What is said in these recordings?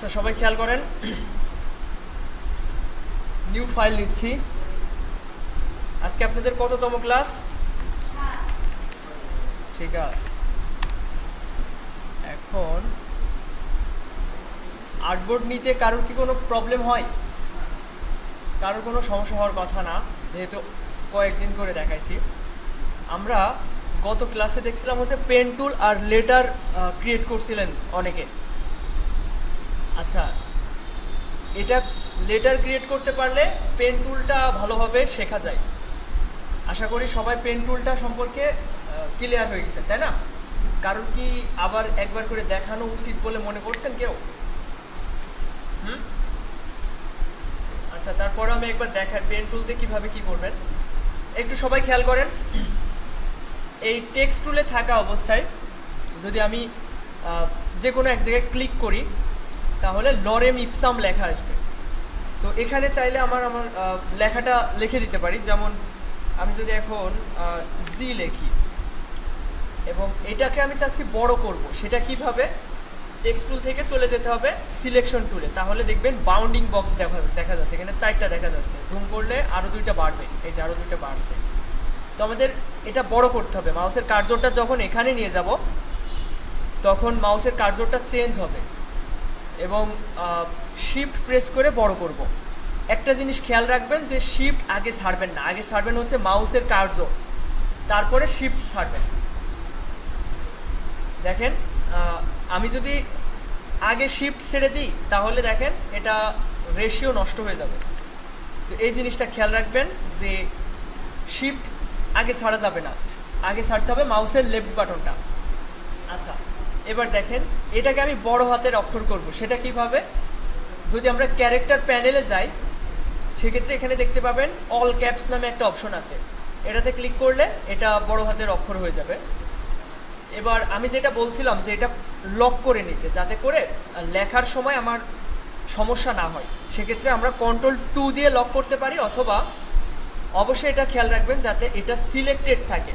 আচ্ছা সবাই খেয়াল করেন, নিউ ফাইল নিচ্ছি। আজকে আপনাদের কততম ক্লাস? ঠিক আছে, এখন আর্টবোর্ড নিতে কারোর কি কোনো প্রবলেম হয়? কারোর কোনো সমস্যা হওয়ার কথা না, যেহেতু কয়েকদিন করে দেখাইছি। আমরা গত ক্লাসে দেখছিলাম হচ্ছে পেন টুল আর লেটার ক্রিয়েট করছিলেন অনেকে। আচ্ছা, এটা লেটার ক্রিয়েট করতে পারলে পেন টুলটা ভালোভাবে শেখা যায়। আশা করি সবাই পেন টুলটা সম্পর্কে ক্লিয়ার হয়ে গেছে, তাই না? কারণ কি আবার একবার করে দেখানো উচিত বলে মনে করছেন কেউ? আচ্ছা, তারপরে আমি একবার দেখাই পেন টুল দিয়ে কীভাবে কী করবেন। একটু সবাই খেয়াল করেন, এই টেক্সট টুলে থাকা অবস্থায় যদি আমি যে কোনো এক জায়গায় ক্লিক করি তাহলে লরেম ইপসাম লেখা আসবে। তো এখানে চাইলে আমার লেখাটা লিখে দিতে পারি। যেমন আমি যদি এখন জি লিখি এবং এটাকে আমি চাচ্ছি বড় করব, সেটা কিভাবে? টেক্সট টুল থেকে চলে যেতে হবে সিলেকশন টুলে, তাহলে দেখবেন বাউন্ডিং বক্স দেখা যাচ্ছে, এখানে 4টা দেখা যাচ্ছে। জুম করলে আরও 2টা বাড়বে, এই যে আরও 2টা বাড়ছে। তো আমাদের এটা বড় করতে হবে। মাউসের কার্সরটা যখন এখানে নিয়ে যাব তখন মাউসের কার্সরটা চেঞ্জ হবে এবং শিফট প্রেস করে বড় করব। একটা জিনিস খেয়াল রাখবেন যে শিফট আগে ছাড়বেন না, আগে ছাড়বেন হচ্ছে মাউসের কার্সর, তারপরে শিফট ছাড়বেন। দেখেন আমি যদি আগে শিফট ছেড়ে দিই তাহলে দেখেন এটা রেশিও নষ্ট হয়ে যাবে। তো এই জিনিসটা খেয়াল রাখবেন যে শিফট আগে ছাড়া যাবে না, আগে ছাড়তে হবে মাউসের লেফট বাটনটা। আচ্ছা, এবার দেখেন এটাকে আমি বড় হাতের অক্ষর করব, সেটা কিভাবে? যদি আমরা ক্যারেক্টার প্যানেলে যাই সেক্ষেত্রে এখানে দেখতে পাবেন অল ক্যাপস নামে একটা অপশন আছে, এটাতে ক্লিক করলে এটা বড় হাতের অক্ষর হয়ে যাবে। এবার আমি যেটা বলছিলাম যে এটা লক করে নিতে, যাতে করে লেখার সময় আমার সমস্যা না হয়, সেক্ষেত্রে আমরা Ctrl+2 দিয়ে লক করতে পারি, অথবা অবশ্যই এটা খেয়াল রাখবেন যাতে এটা সিলেক্টেড থাকে।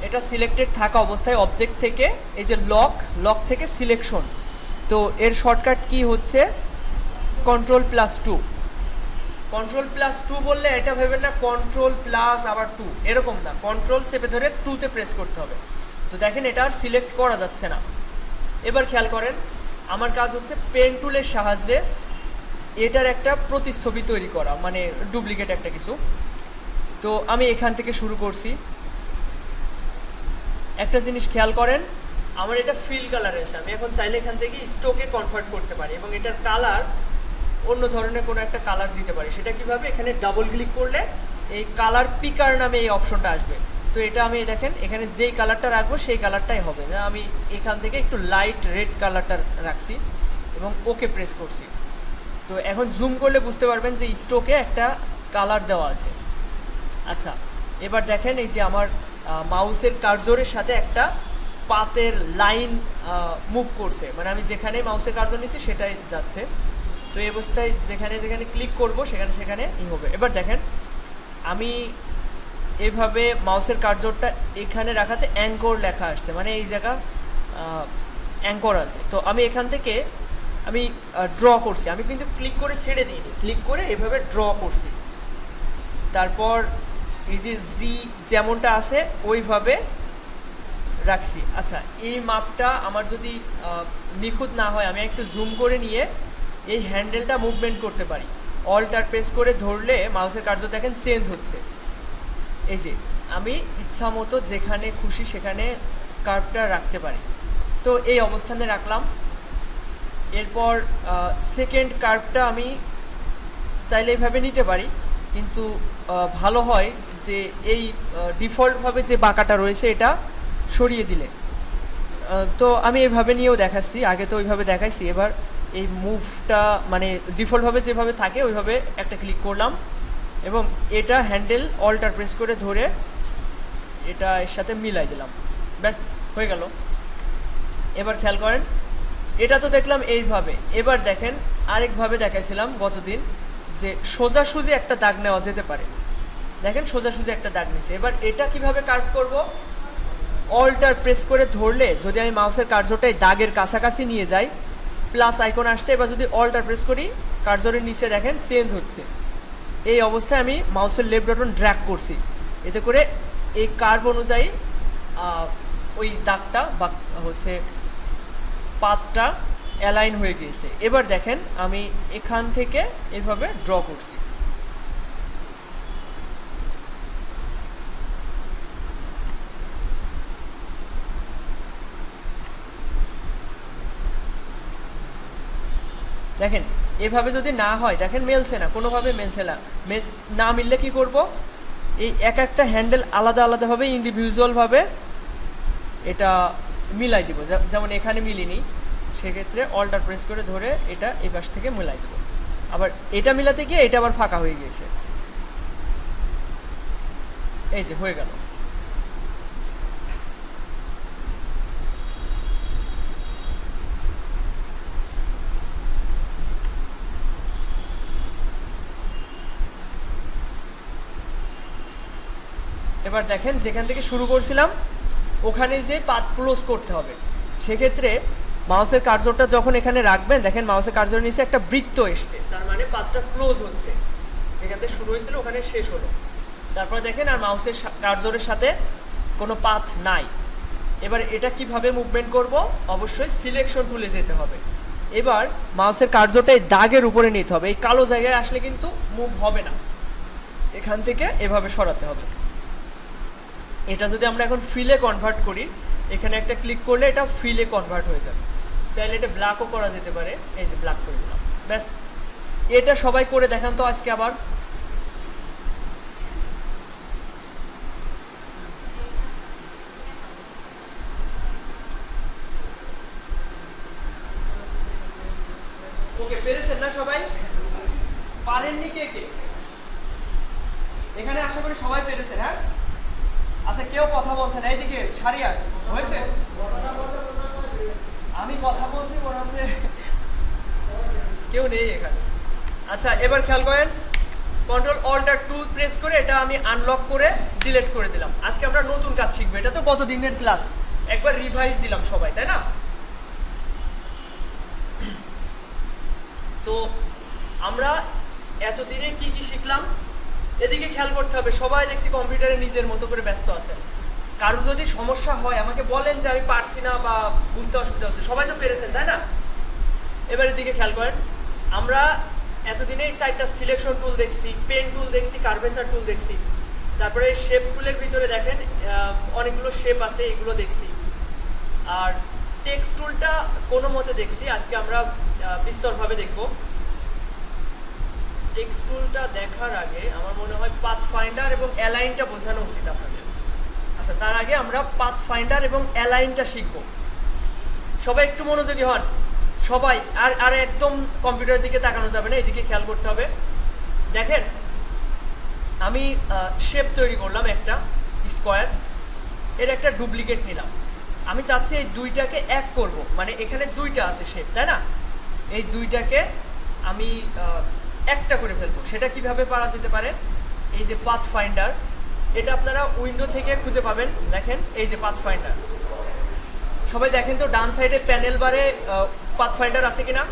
এটা সিলেক্টেড থাকা অবস্থায় অবজেক্ট থেকে এই যে লক থেকে সিলেকশন, তো এর শর্টকাট কি হচ্ছে Ctrl+2। Ctrl+2 বললে এটা ভেবেন না Ctrl+ আবার 2, এরকম না, কন্ট্রোল চেপে ধরে 2তে প্রেস করতে হবে। তো দেখেন এটা আর সিলেক্ট করা যাচ্ছে না। এবার খেয়াল করেন আমার কাজ হচ্ছে পেন টুলের সাহায্যে এটার একটা প্রতিচ্ছবি তৈরি করা, মানে ডুপ্লিকেট একটা কিছু। তো আমি এখান থেকে শুরু করছি। একটা জিনিস খেয়াল করেন, আমার এটা ফিল কালার আছে, আমি এখন চাইলে এখান থেকে স্টোকে কনভার্ট করতে পারি এবং এটার কালার অন্য ধরনের কোনো একটা কালার দিতে পারি। সেটা কিভাবে? এখানে ডাবল ক্লিক করলে এই কালার পিকার নামে এই অপশনটা আসবে। তো এটা আমি দেখেন এখানে যেই কালারটা রাখবো সেই কালারটাই হবে। আমি এখান থেকে একটু লাইট রেড কালারটা রাখছি এবং ওকে প্রেস করছি। তো এখন জুম করলে বুঝতে পারবেন যে স্টোকে একটা কালার দেওয়া আছে। আচ্ছা, এবার দেখেন এই যে আমার মাউসের কার্সরের সাথে একটা পাতের লাইন মুভ করছে, মানে আমি যেখানে মাউসের কার্সর নিচ্ছি সেটাই যাচ্ছে। তো এই অবস্থায় যেখানে যেখানে ক্লিক করব সেখানে হবে। এবার দেখেন আমি এইভাবে মাউসের কার্সরটা এখানে রাখাতে অ্যাঙ্কর লেখা আসছে, মানে এই জায়গা অ্যাঙ্কর আছে। তো আমি এখান থেকে আমি ড্র করছি, আমি কিন্তু ক্লিক করে ছেড়ে দিইনি, ক্লিক করে এভাবে ড্র করছি। তারপর এই যে জি যেমনটা আছে ওইভাবে রাখছি। আচ্ছা, এই মাপটা আমার যদি নিখুঁত না হয় আমি একটু জুম করে নিয়ে এই হ্যান্ডেলটা মুভমেন্ট করতে পারি। অল্টার প্রেস করে ধরলে মাউসের কার্সর দেখেন চেঞ্জ হচ্ছে। এই যে আমি ইচ্ছা মতো যেখানে খুশি সেখানে কার্ভটা রাখতে পারি। তো এই অবস্থানে রাখলাম। এরপর সেকেন্ড কার্ভটা আমি চাইলে এইভাবে নিতে পারি, কিন্তু ভালো হয় যে এই ডিফল্টভাবে যে বাঁকাটা রয়েছে এটা সরিয়ে দিলে। তো আমি এইভাবে নিয়েও দেখাচ্ছি, আগে তো ওইভাবে দেখাইছি। এবার এই মুভটা মানে ডিফল্টভাবে যেভাবে থাকে ওইভাবে একটা ক্লিক করলাম এবং এটা হ্যান্ডেল অল্টার প্রেস করে ধরে এটা এর সাথে মিলাই দিলাম, ব্যাস হয়ে গেল। এবার খেয়াল করেন এটা তো দেখলাম এইভাবে। এবার দেখেন আরেকভাবে দেখাইছিলাম গতদিন যে সোজাসুজি একটা দাগ নেওয়া যেতে পারে। দেখেন সোজাসুজি একটা দাগ নিছে। এবার এটা কিভাবে কার্ভ করব? অল্টার প্রেস করে ধরলে যদি আমি মাউসের কার্সরটা দাগের কাছাকাছি নিয়ে যাই প্লাস আইকন আসছে। এবার যদি অল্টার প্রেস করি কার্সরের নিচে দেখেন চেঞ্জ হচ্ছে। এই অবস্থায় আমি মাউসের লেফট বাটন ড্র্যাগ করছি, এতে করে এই কার্ভ অনুযায়ী ওই দাগটা বা হচ্ছে পাতটা অ্যালাইন হয়ে গিয়েছে। এবার দেখেন আমি এখান থেকে এভাবে ড্র করছি। দেখেন এভাবে যদি না হয়, দেখেন মেলছে না, কোনোভাবে মেলছে না মিললে কি করব, এই এক একটা হ্যান্ডেল আলাদা আলাদাভাবে ইন্ডিভিজুয়ালভাবে এটা মিলাই দিব। যেমন এখানে মিলিনি, সেক্ষেত্রে অল্টার প্রেস করে ধরে এটা এই পাশ থেকে মিলাই দেবো। আবার এটা মিলাতে গিয়ে এটা আবার ফাঁকা হয়ে গিয়েছে, এই যে হয়ে গেল। এবার দেখেন যেখান থেকে শুরু করছিলাম ওখানে যে পাথ ক্লোজ করতে হবে, সেক্ষেত্রে মাউসের কার্সরটা যখন এখানে রাখবেন, দেখেন মাউসের কার্সরের নিচে একটা বৃত্ত এসছে, তার মানে পাথটা ক্লোজ হচ্ছে, যেখান থেকে শুরু হয়েছিল ওখানে শেষ হলো। তারপর দেখেন আর মাউসের কার্সরের সাথে কোনো পাথ নাই। এবার এটা কিভাবে মুভমেন্ট করব, অবশ্যই সিলেকশন টুলে যেতে হবে। এবার মাউসের কার্সরটা এই দাগের উপরে নিতে হবে, এই কালো জায়গায় আসলে কিন্তু মুভ হবে না, এখান থেকে এভাবে সরাতে হবে। এটা যদি আমরা এখন ফিলে কনভার্ট করি, এখানে একটা ক্লিক করলে এটা ফিলে কনভার্ট হয়ে যাবে। চাইলে এটা ব্ল্যাকও করা যেতে পারে, এই যে ব্ল্যাক করে দিলাম, ব্যাস। এটা সবাই করে দেখান তো আজকে আবার। ওকে, পেরেছেন না সবাই? পারেননি কে কে? এখানে আশা করি সবাই পেরেছেন। হ্যাঁ, আচ্ছা কেউ কথা বলছেন এইদিকে? সারিয়া হয়েছে? আমি কথা বলছি, মনে হচ্ছে কেউ নেই এখানে। আচ্ছা এবার খেয়াল করেন, কন্ট্রোল অল্টার 2 প্রেস করে এটা আমি আনলক করে ডিলিট করে দিলাম। আজকে আমরা নতুন কাজ শিখবো, এটা তো গত দিনের ক্লাস, একবার রিভাইজ দিলাম সবাই, তাই না? তো আমরা এতদিনে কি কি শিখলাম এদিকে খেয়াল করতে হবে। সবাই দেখছি কম্পিউটারে নিজের মতো করে ব্যস্ত আছেন। কারো যদি সমস্যা হয় আমাকে বলেন যে আমি পারছি না বা বুঝতে অসুবিধা হচ্ছে। সবাই তো পেরেছেন, তাই না? এবার এদিকে খেয়াল করেন, আমরা এতদিনে এই 4টা সিলেকশন টুল দেখছি, পেন টুল দেখছি, কার্ভেচার টুল দেখছি, তারপরে শেপ টুলের ভিতরে দেখেন অনেকগুলো শেপ আছে, এগুলো দেখছি। আর টেক্সট টুলটা কোনো মতে দেখছি, আজকে আমরা বিস্তরভাবে দেখব। টেক্সট টুলটা দেখার আগে আমার মনে হয় পাথ ফাইন্ডার এবং অ্যালাইনটা বোঝানো উচিত আপনাদের। আচ্ছা তার আগে আমরা পাথ ফাইন্ডার এবং অ্যালাইনটা শিখব। সবাই একটু মনোযোগী হন, সবাই। আর একদম কম্পিউটারের দিকে তাকানো যাবে না, এদিকে খেয়াল করতে হবে। দেখেন আমি শেপ তৈরি করলাম একটা স্কোয়ার, এর একটা ডুপ্লিকেট নিলাম। আমি চাচ্ছি এই দুইটাকে এক করব, মানে এখানে দুইটা আছে শেপ, তাই না? এই দুইটাকে আমি একটা করে ফেলবো। সেটা কিভাবে পারা যেতে পারে, এই যে পাথ ফাইন্ডার, এটা আপনারা উইন্ডো থেকে খুঁজে পাবেন। দেখেন এই যে পাথ ফাইন্ডার, সবাই দেখেন তো ডান সাইডে প্যানেল বারে পাথ ফাইন্ডার আছে কিনা?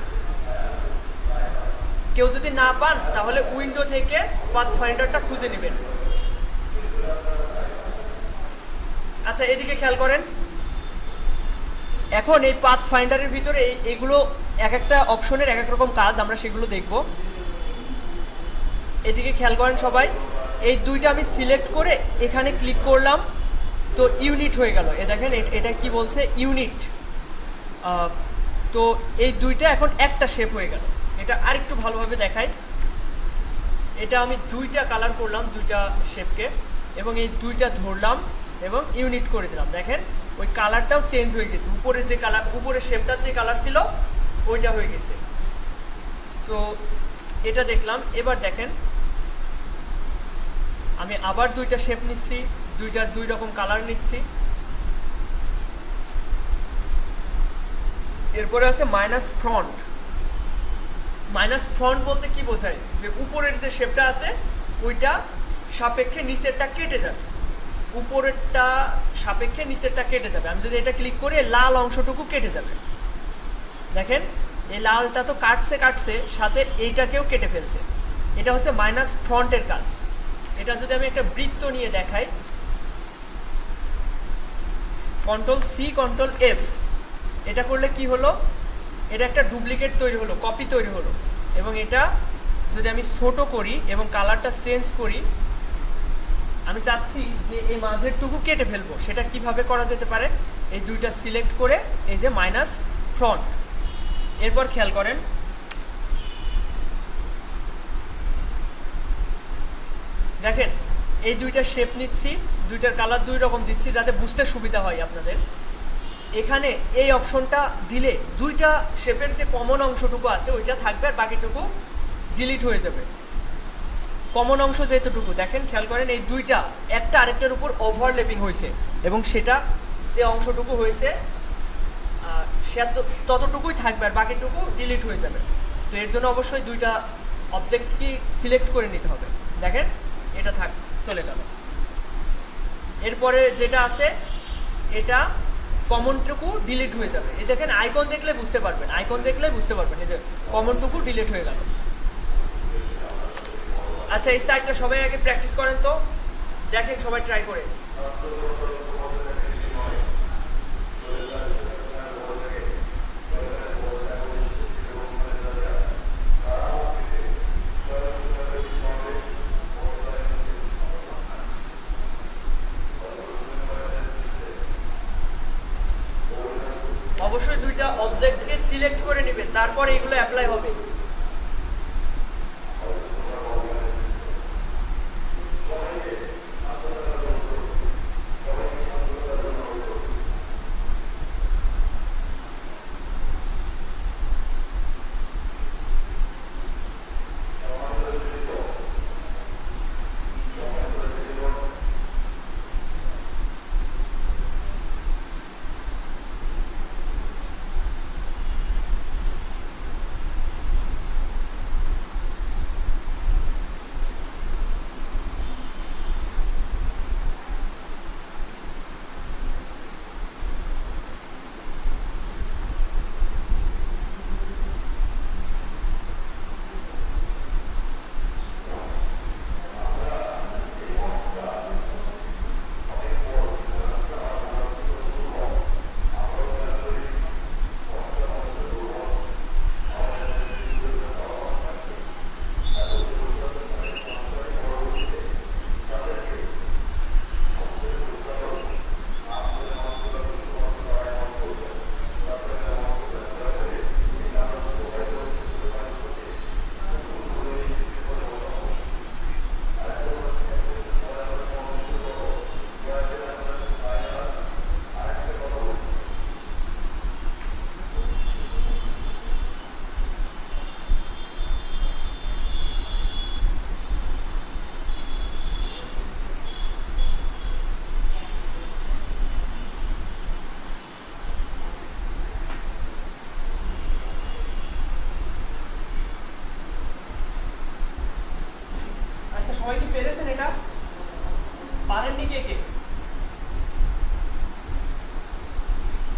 কেউ যদি না পান তাহলে উইন্ডো থেকে পাথ ফাইন্ডারটা খুঁজে নেবেন। আচ্ছা এদিকে খেয়াল করেন, এখন এই পাথ ফাইন্ডারের ভিতরে এগুলো এক একটা অপশনের এক এক রকম কাজ, আমরা সেগুলো দেখব। এদিকে খেয়াল করেন সবাই, এই দুইটা আমি সিলেক্ট করে এখানে ক্লিক করলাম, তো ইউনিট হয়ে গেল। এ দেখেন এটা কি বলছে, ইউনিট। তো এই দুইটা এখন একটা শেপ হয়ে গেল। এটা আরেকটু ভালোভাবে দেখাই, এটা আমি দুইটা কালার করলাম, দুইটা শেপকে, এবং এই দুইটা ধরলাম এবং ইউনিট করে দিলাম। দেখেন ওই কালারটাও চেঞ্জ হয়ে গেছে, উপরে যে কালার, উপরে শেপটা যে কালার ছিল ওইটা হয়ে গেছে। তো এটা দেখলাম। এবার দেখেন আমি আবার দুইটা শেপ নিচ্ছি, দুইটার দুই রকম কালার নিচ্ছি। এরপরে আছে মাইনাস ফ্রন্ট। মাইনাস ফ্রন্ট বলতে কি বোঝায়, যে উপরের যে শেপটা আছে ওইটা সাপেক্ষে নিচেরটা কেটে যাবে, উপরেরটা সাপেক্ষে নিচেরটা কেটে যাবে। আমি যদি এটা ক্লিক করি লাল অংশটুকু কেটে যাবে। দেখেন এই লালটা তো কাটছে সাথে এইটাকেও কেটে ফেলছে। এটা হচ্ছে মাইনাস ফ্রন্টের কাজ। এটা যদি আমি একটা বৃত্ত নিয়ে দেখাই, কন্ট্রোল সি কন্ট্রোল এফ, এটা করলে কি হলো, এটা একটা ডুপ্লিকেট তৈরি হলো, কপি তৈরি হলো। এবং এটা যদি আমি ছোটো করি এবং কালারটা চেঞ্জ করি, আমি চাচ্ছি যে এই মাঝেরটুকু কেটে ফেলবো, সেটা কিভাবে করা যেতে পারে, এই দুইটা সিলেক্ট করে এই যে মাইনাস ফ্রন্ট, এরপর খেয়াল করেন দেখেন এই দুইটা শেপ নিচ্ছি, দুইটার কালার দুই রকম দিচ্ছি যাতে বুঝতে সুবিধা হয় আপনাদের। এখানে এই অপশনটা দিলে দুইটা শেপের যে কমন অংশটুকু আছে ওইটা থাকবে আর বাকিটুকু ডিলিট হয়ে যাবে। কমন অংশ যেতটুকু দেখেন খেয়াল করেন এই দুইটা একটা আরেকটার উপর ওভারল্যাপিং হয়েছে এবং সেটা যে অংশটুকু হয়েছে সে ততটুকুই থাকবে আর বাকিটুকু ডিলিট হয়ে যাবে। তো এর জন্য অবশ্যই দুইটা অবজেক্টকে সিলেক্ট করে নিতে হবে। দেখেন এটা চলে গেল। এরপরে যেটা আছে এটা কমনটুকু ডিলিট হয়ে যাবে। এই দেখেন আইকন দেখলে বুঝতে পারবেন, আইকন দেখলে বুঝতে পারবেন এই যে কমনটুকু ডিলিট হয়ে গেল। আচ্ছা এই সাইডটা সবাই আগে প্র্যাকটিস করেন তো, দেখেন সবাই ট্রাই করে। অবশ্যই দুইটা অবজেক্টকে সিলেক্ট করে নেবেন, তারপর এগুলো অ্যাপ্লাই হবে। সবাই কি পেরেছেন? এটা পারেননি কে কে?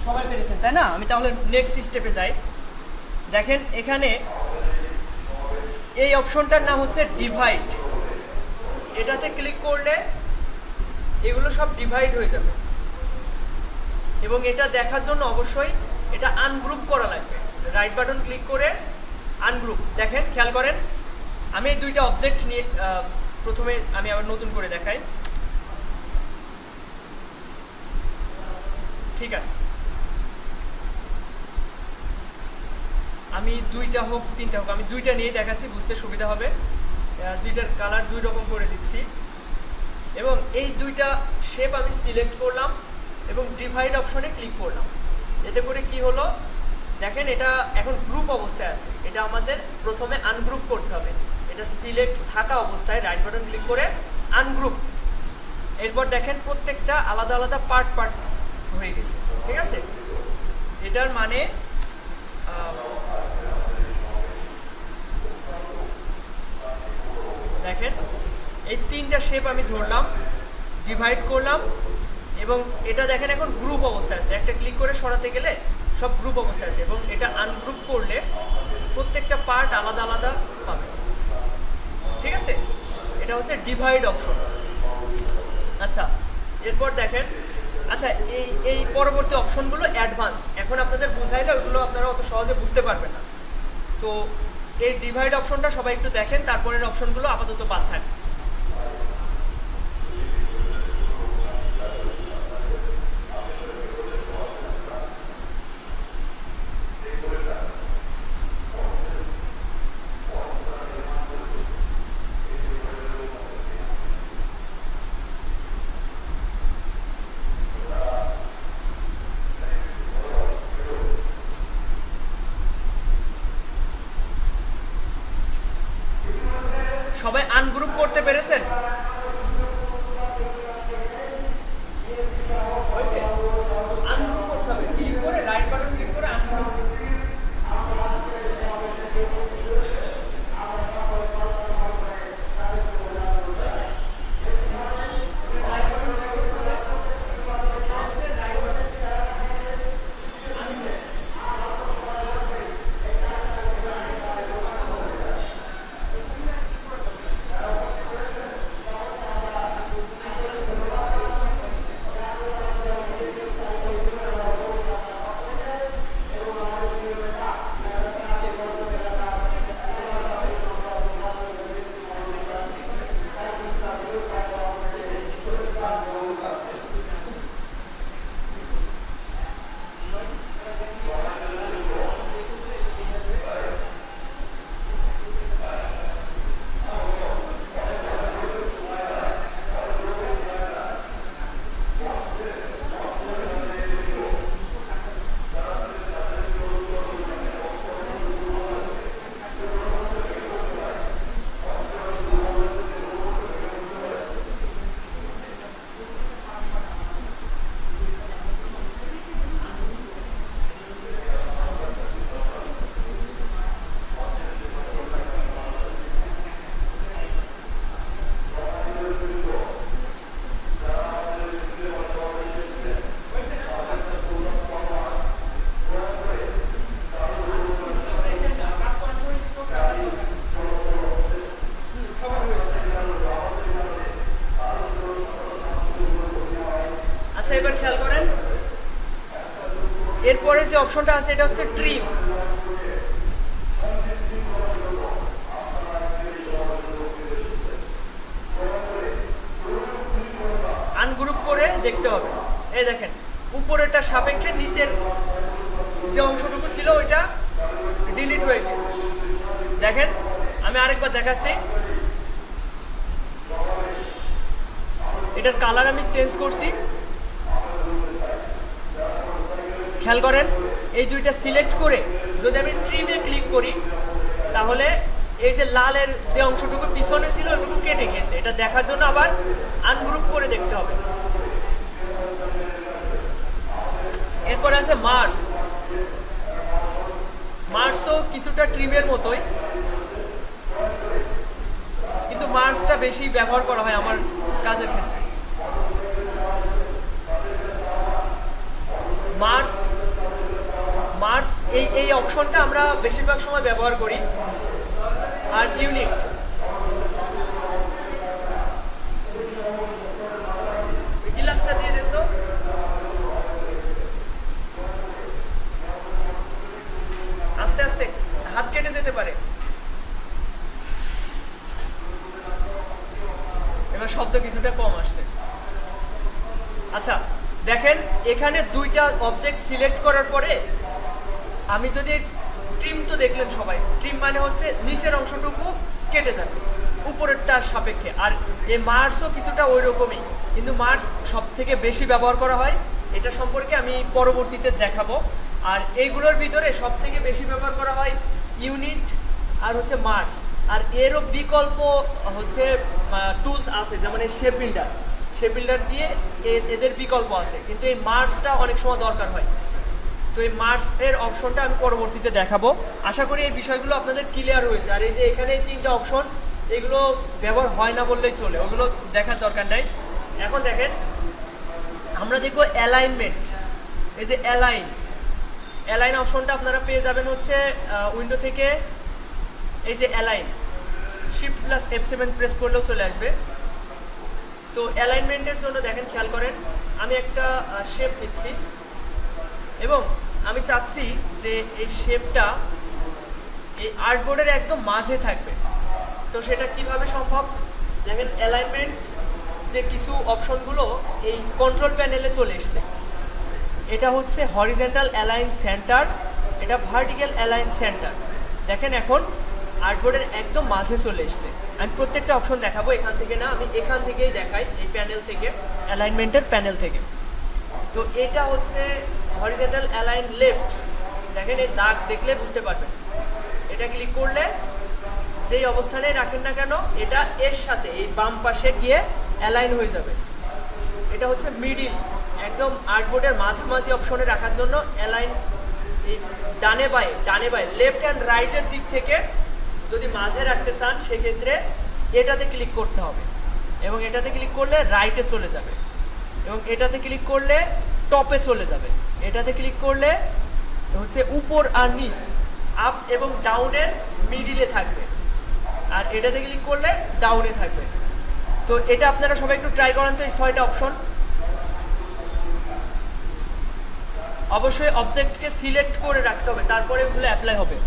সবাই পেরেছেন তাই না? আমি তাহলে নেক্সট স্টেপে যাই। দেখেন এখানে এই অপশনটার নাম হচ্ছে ডিভাইড। এটাতে ক্লিক করলে এগুলো সব ডিভাইড হয়ে যাবে এবং এটা দেখার জন্য অবশ্যই এটা আনগ্রুপ করা লাগবে। রাইট বাটন ক্লিক করে আনগ্রুপ। দেখেন খেয়াল করেন আমি এই দুইটা অবজেক্ট নিয়ে প্রথমে আমি আবার নতুন করে দেখাই। ঠিক আছে, আমি দুইটা হোক তিনটা হোক আমি দুইটা নিয়ে দেখাচ্ছি, বুঝতে সুবিধা হবে। দুইটার কালার দুই রকম করে দিচ্ছি এবং এই দুইটা শেপ আমি সিলেক্ট করলাম এবং ডিভাইড অপশনে ক্লিক করলাম। এতে করে কি হলো দেখেন এটা এখন গ্রুপ অবস্থায় আছে। এটা আমাদের প্রথমে আনগ্রুপ করতে হবে। এটা সিলেক্ট থাকা অবস্থায় রাইট বাটন ক্লিক করে আনগ্রুপ। এরপর দেখেন প্রত্যেকটা আলাদা আলাদা পার্ট পার্ট হয়ে গেছে। ঠিক আছে, এটার মানে দেখেন এই তিনটা শেপ আমি ধরলাম, ডিভাইড করলাম এবং এটা দেখেন এখন গ্রুপ অবস্থায় আছে। একটা ক্লিক করে সরাতে গেলে সব গ্রুপ অবস্থায় আছে এবং এটা আনগ্রুপ করলে প্রত্যেকটা পার্ট আলাদা আলাদা পাবে। ঠিক আছে, এটা হচ্ছে ডিভাইড অপশন। আচ্ছা, এরপর দেখেন, আচ্ছা এই পরবর্তী অপশনগুলো অ্যাডভান্স, এখন আপনাদের বুঝাইলে ওইগুলো আপনারা অত সহজে বুঝতে পারবেন না। তো এই ডিভাইড অপশনটা সবাই একটু দেখেন, তারপরের অপশনগুলো আপাতত বাদ থাকে। সবাই আনগ্রুপ করতে পেরেছেন? আনগ্রুপ করতে হবে, ক্লিক করে রাইট বাটন ক্লিক করে আনগ্রুপ। এবার খেয়াল করেন, এরপরে যে অপশনটা আছে এটা হচ্ছে ট্রিম। আনগ্রুপ করে দেখতে হবে। এই দেখেন, উপরেরটা সাপেক্ষে নিচের যে অংশটুকু ছিল ওইটা ডিলিট হয়ে গেছে। দেখেন, আমি আরেকবার দেখাচ্ছি। এটার কালার আমি চেঞ্জ করছি, খেয়াল করেন। এই দুইটা সিলেক্ট করে যদি আমি ট্রিমে ক্লিক করি তাহলে এই যে লালের যে অংশটুকু পিছনে ছিল ওইটুকু কেটে গেছে। এটা দেখার জন্য আবার আনগ্রুপ করে দেখতে হবে। এরপরে আছে মার্স। মার্সও কিছুটা ট্রিমের মতোই, কিন্তু মার্সটা বেশি ব্যবহার করা হয় আমার কাজের ক্ষেত্রে। মার্স এই অপশনটা আমরা বেশিরভাগ সময় ব্যবহার করি। আর ইউনিট, গ্লাসটা দিয়ে দেন তো। আস্তে আস্তে, হাত কেটে যেতে পারে। এবার শব্দ কিছুটা কম আসছে। আচ্ছা দেখেন, এখানে দুইটা অবজেক্ট সিলেক্ট করার পরে আমি যদি ট্রিম, তো দেখলেন সবাই, ট্রিম মানে হচ্ছে নিচের অংশটুকু কেটে যাবে উপরেরটার সাপেক্ষে। আর এই মার্সও কিছুটা ওই রকমই, কিন্তু মার্স সব থেকে বেশি ব্যবহার করা হয়। এটা সম্পর্কে আমি পরবর্তীতে দেখাবো। আর এইগুলোর ভিতরে সব থেকে বেশি ব্যবহার করা হয় ইউনিট আর হচ্ছে মার্স। আর এরও বিকল্প হচ্ছে টুলস আছে, যেমন এই শেপ বিল্ডার। শেপ বিল্ডার দিয়ে এদের বিকল্প আছে, কিন্তু এই মার্সটা অনেক সময় দরকার হয়। তো এই মার্স এর অপশনটা আমি পরবর্তীতে দেখাবো। আশা করি এই বিষয়গুলো আপনাদের ক্লিয়ার হয়েছে। আর এই যে এখানে তিনটা অপশন, এগুলো ব্যবহার হয় না বললেই চলে, ওগুলো দেখার দরকার নাই। এখন দেখেন, আমরা দেখবো অ্যালাইনমেন্ট। এই যে অ্যালাইন অপশনটা আপনারা পেয়ে যাবেন হচ্ছে উইন্ডো থেকে এই যে align, shift plus F7 press করলেও চলে আসবে। তো অ্যালাইনমেন্টের জন্য দেখেন, খেয়াল করেন, আমি একটা শেপ নিচ্ছি এবং আমি চাচ্ছি যে এই শেপটা এই আর্টবোর্ডের একদম মাঝে থাকবে। তো সেটা কিভাবে সম্ভব? দেখেন, অ্যালাইনমেন্ট যে কিছু অপশনগুলো এই কন্ট্রোল প্যানেলে চলে এসছে। এটা হচ্ছে হরিজন্টাল অ্যালাইন সেন্টার, এটা ভার্টিক্যাল অ্যালাইন সেন্টার। দেখেন এখন আর্টবোর্ডের একদম মাঝে চলে এসছে। আমি প্রত্যেকটা অপশন দেখাবো, এখান থেকে না, আমি এখান থেকেই দেখাই, এই প্যানেল থেকে, অ্যালাইনমেন্টের প্যানেল থেকে। তো এটা হচ্ছে হরিজন্টাল অ্যালাইন লেফট। দেখেন এই দাগ দেখলে বুঝতে পারবেন। এটা ক্লিক করলে যেই অবস্থানে রাখেন না কেন, এটা এর সাথে এই বাম পাশে গিয়ে অ্যালাইন হয়ে যাবে। এটা হচ্ছে মিডিল, একদম আর্টবোর্ডের মাঝামাঝি অপশনে রাখার জন্য অ্যালাইন। এই ডানে বায়ে লেফট অ্যান্ড রাইটের দিক থেকে যদি মাঝে রাখতে চান সেক্ষেত্রে এটাতে ক্লিক করতে হবে, এবং এটাতে ক্লিক করলে রাইটে চলে যাবে, এবং এটাতে ক্লিক করলে টপে চলে যাবে, এটাতে ক্লিক করলে হচ্ছে উপর আর নিচ, আপ এবং ডাউনের মিডিলে থাকবে, আর এটাতে ক্লিক করলে ডাউনে থাকবে। তো এটা আপনারা সবাই একটু ট্রাই করেন তো, এই 6টা অপশন। অবশ্যই অবজেক্টকে সিলেক্ট করে রাখতে হবে, তারপরে ওগুলো অ্যাপ্লাই হবে।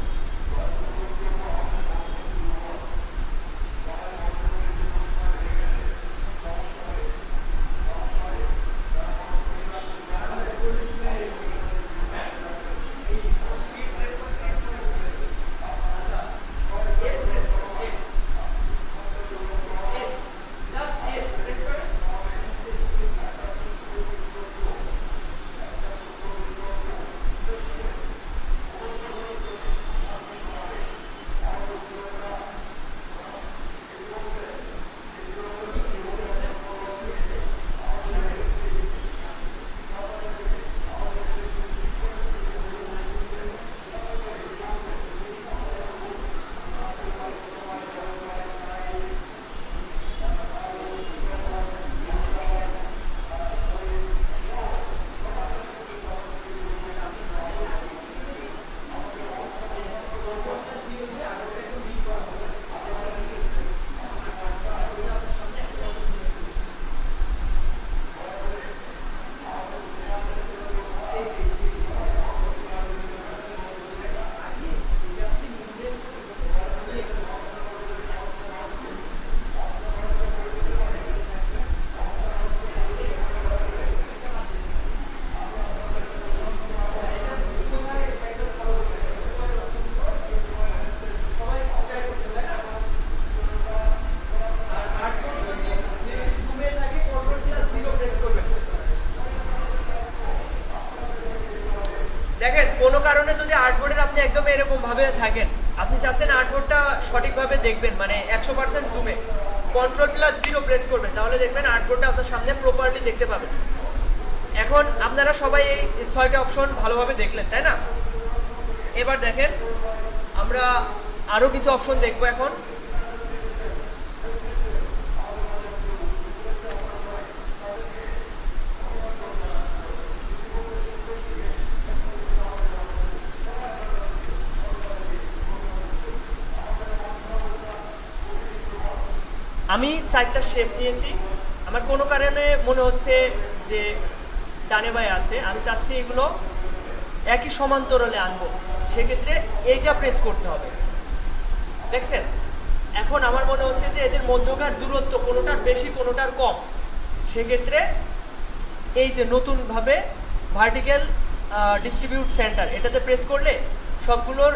দেখেন, কোনো কারণে যদি আর্টবোর্ডের আপনি একদম এরকম ভাবে থাকেন, আপনি চাচ্ছেন আর্টবোর্ডটা সঠিকভাবে দেখবেন, মানে 100% জুমে, Ctrl+0 প্রেস করবেন, তাহলে দেখবেন আর্টবোর্ডটা আপনার সামনে প্রপারলি দেখতে পাবেন। এখন আপনারা সবাই এই 6টা অপশন ভালোভাবে দেখলেন, তাই না? এবার দেখেন, আমরা আরও কিছু অপশন দেখবো এখন। আমি 4টা শেপ নিয়েছি। আমার কোনো কারণে মনে হচ্ছে যে ডানে বায়ে আছে, আমি চাচ্ছি এগুলো একই সমান্তরালে আনবো, সেক্ষেত্রে এইটা প্রেস করতে হবে। দেখছেন, এখন আমার মনে হচ্ছে যে এদের মধ্যকার দূরত্ব কোনোটার বেশি কোনোটার কম, সেক্ষেত্রে এই যে নতুনভাবে ভার্টিক্যাল ডিস্ট্রিবিউট সেন্টার, এটাতে প্রেস করলে সবগুলোর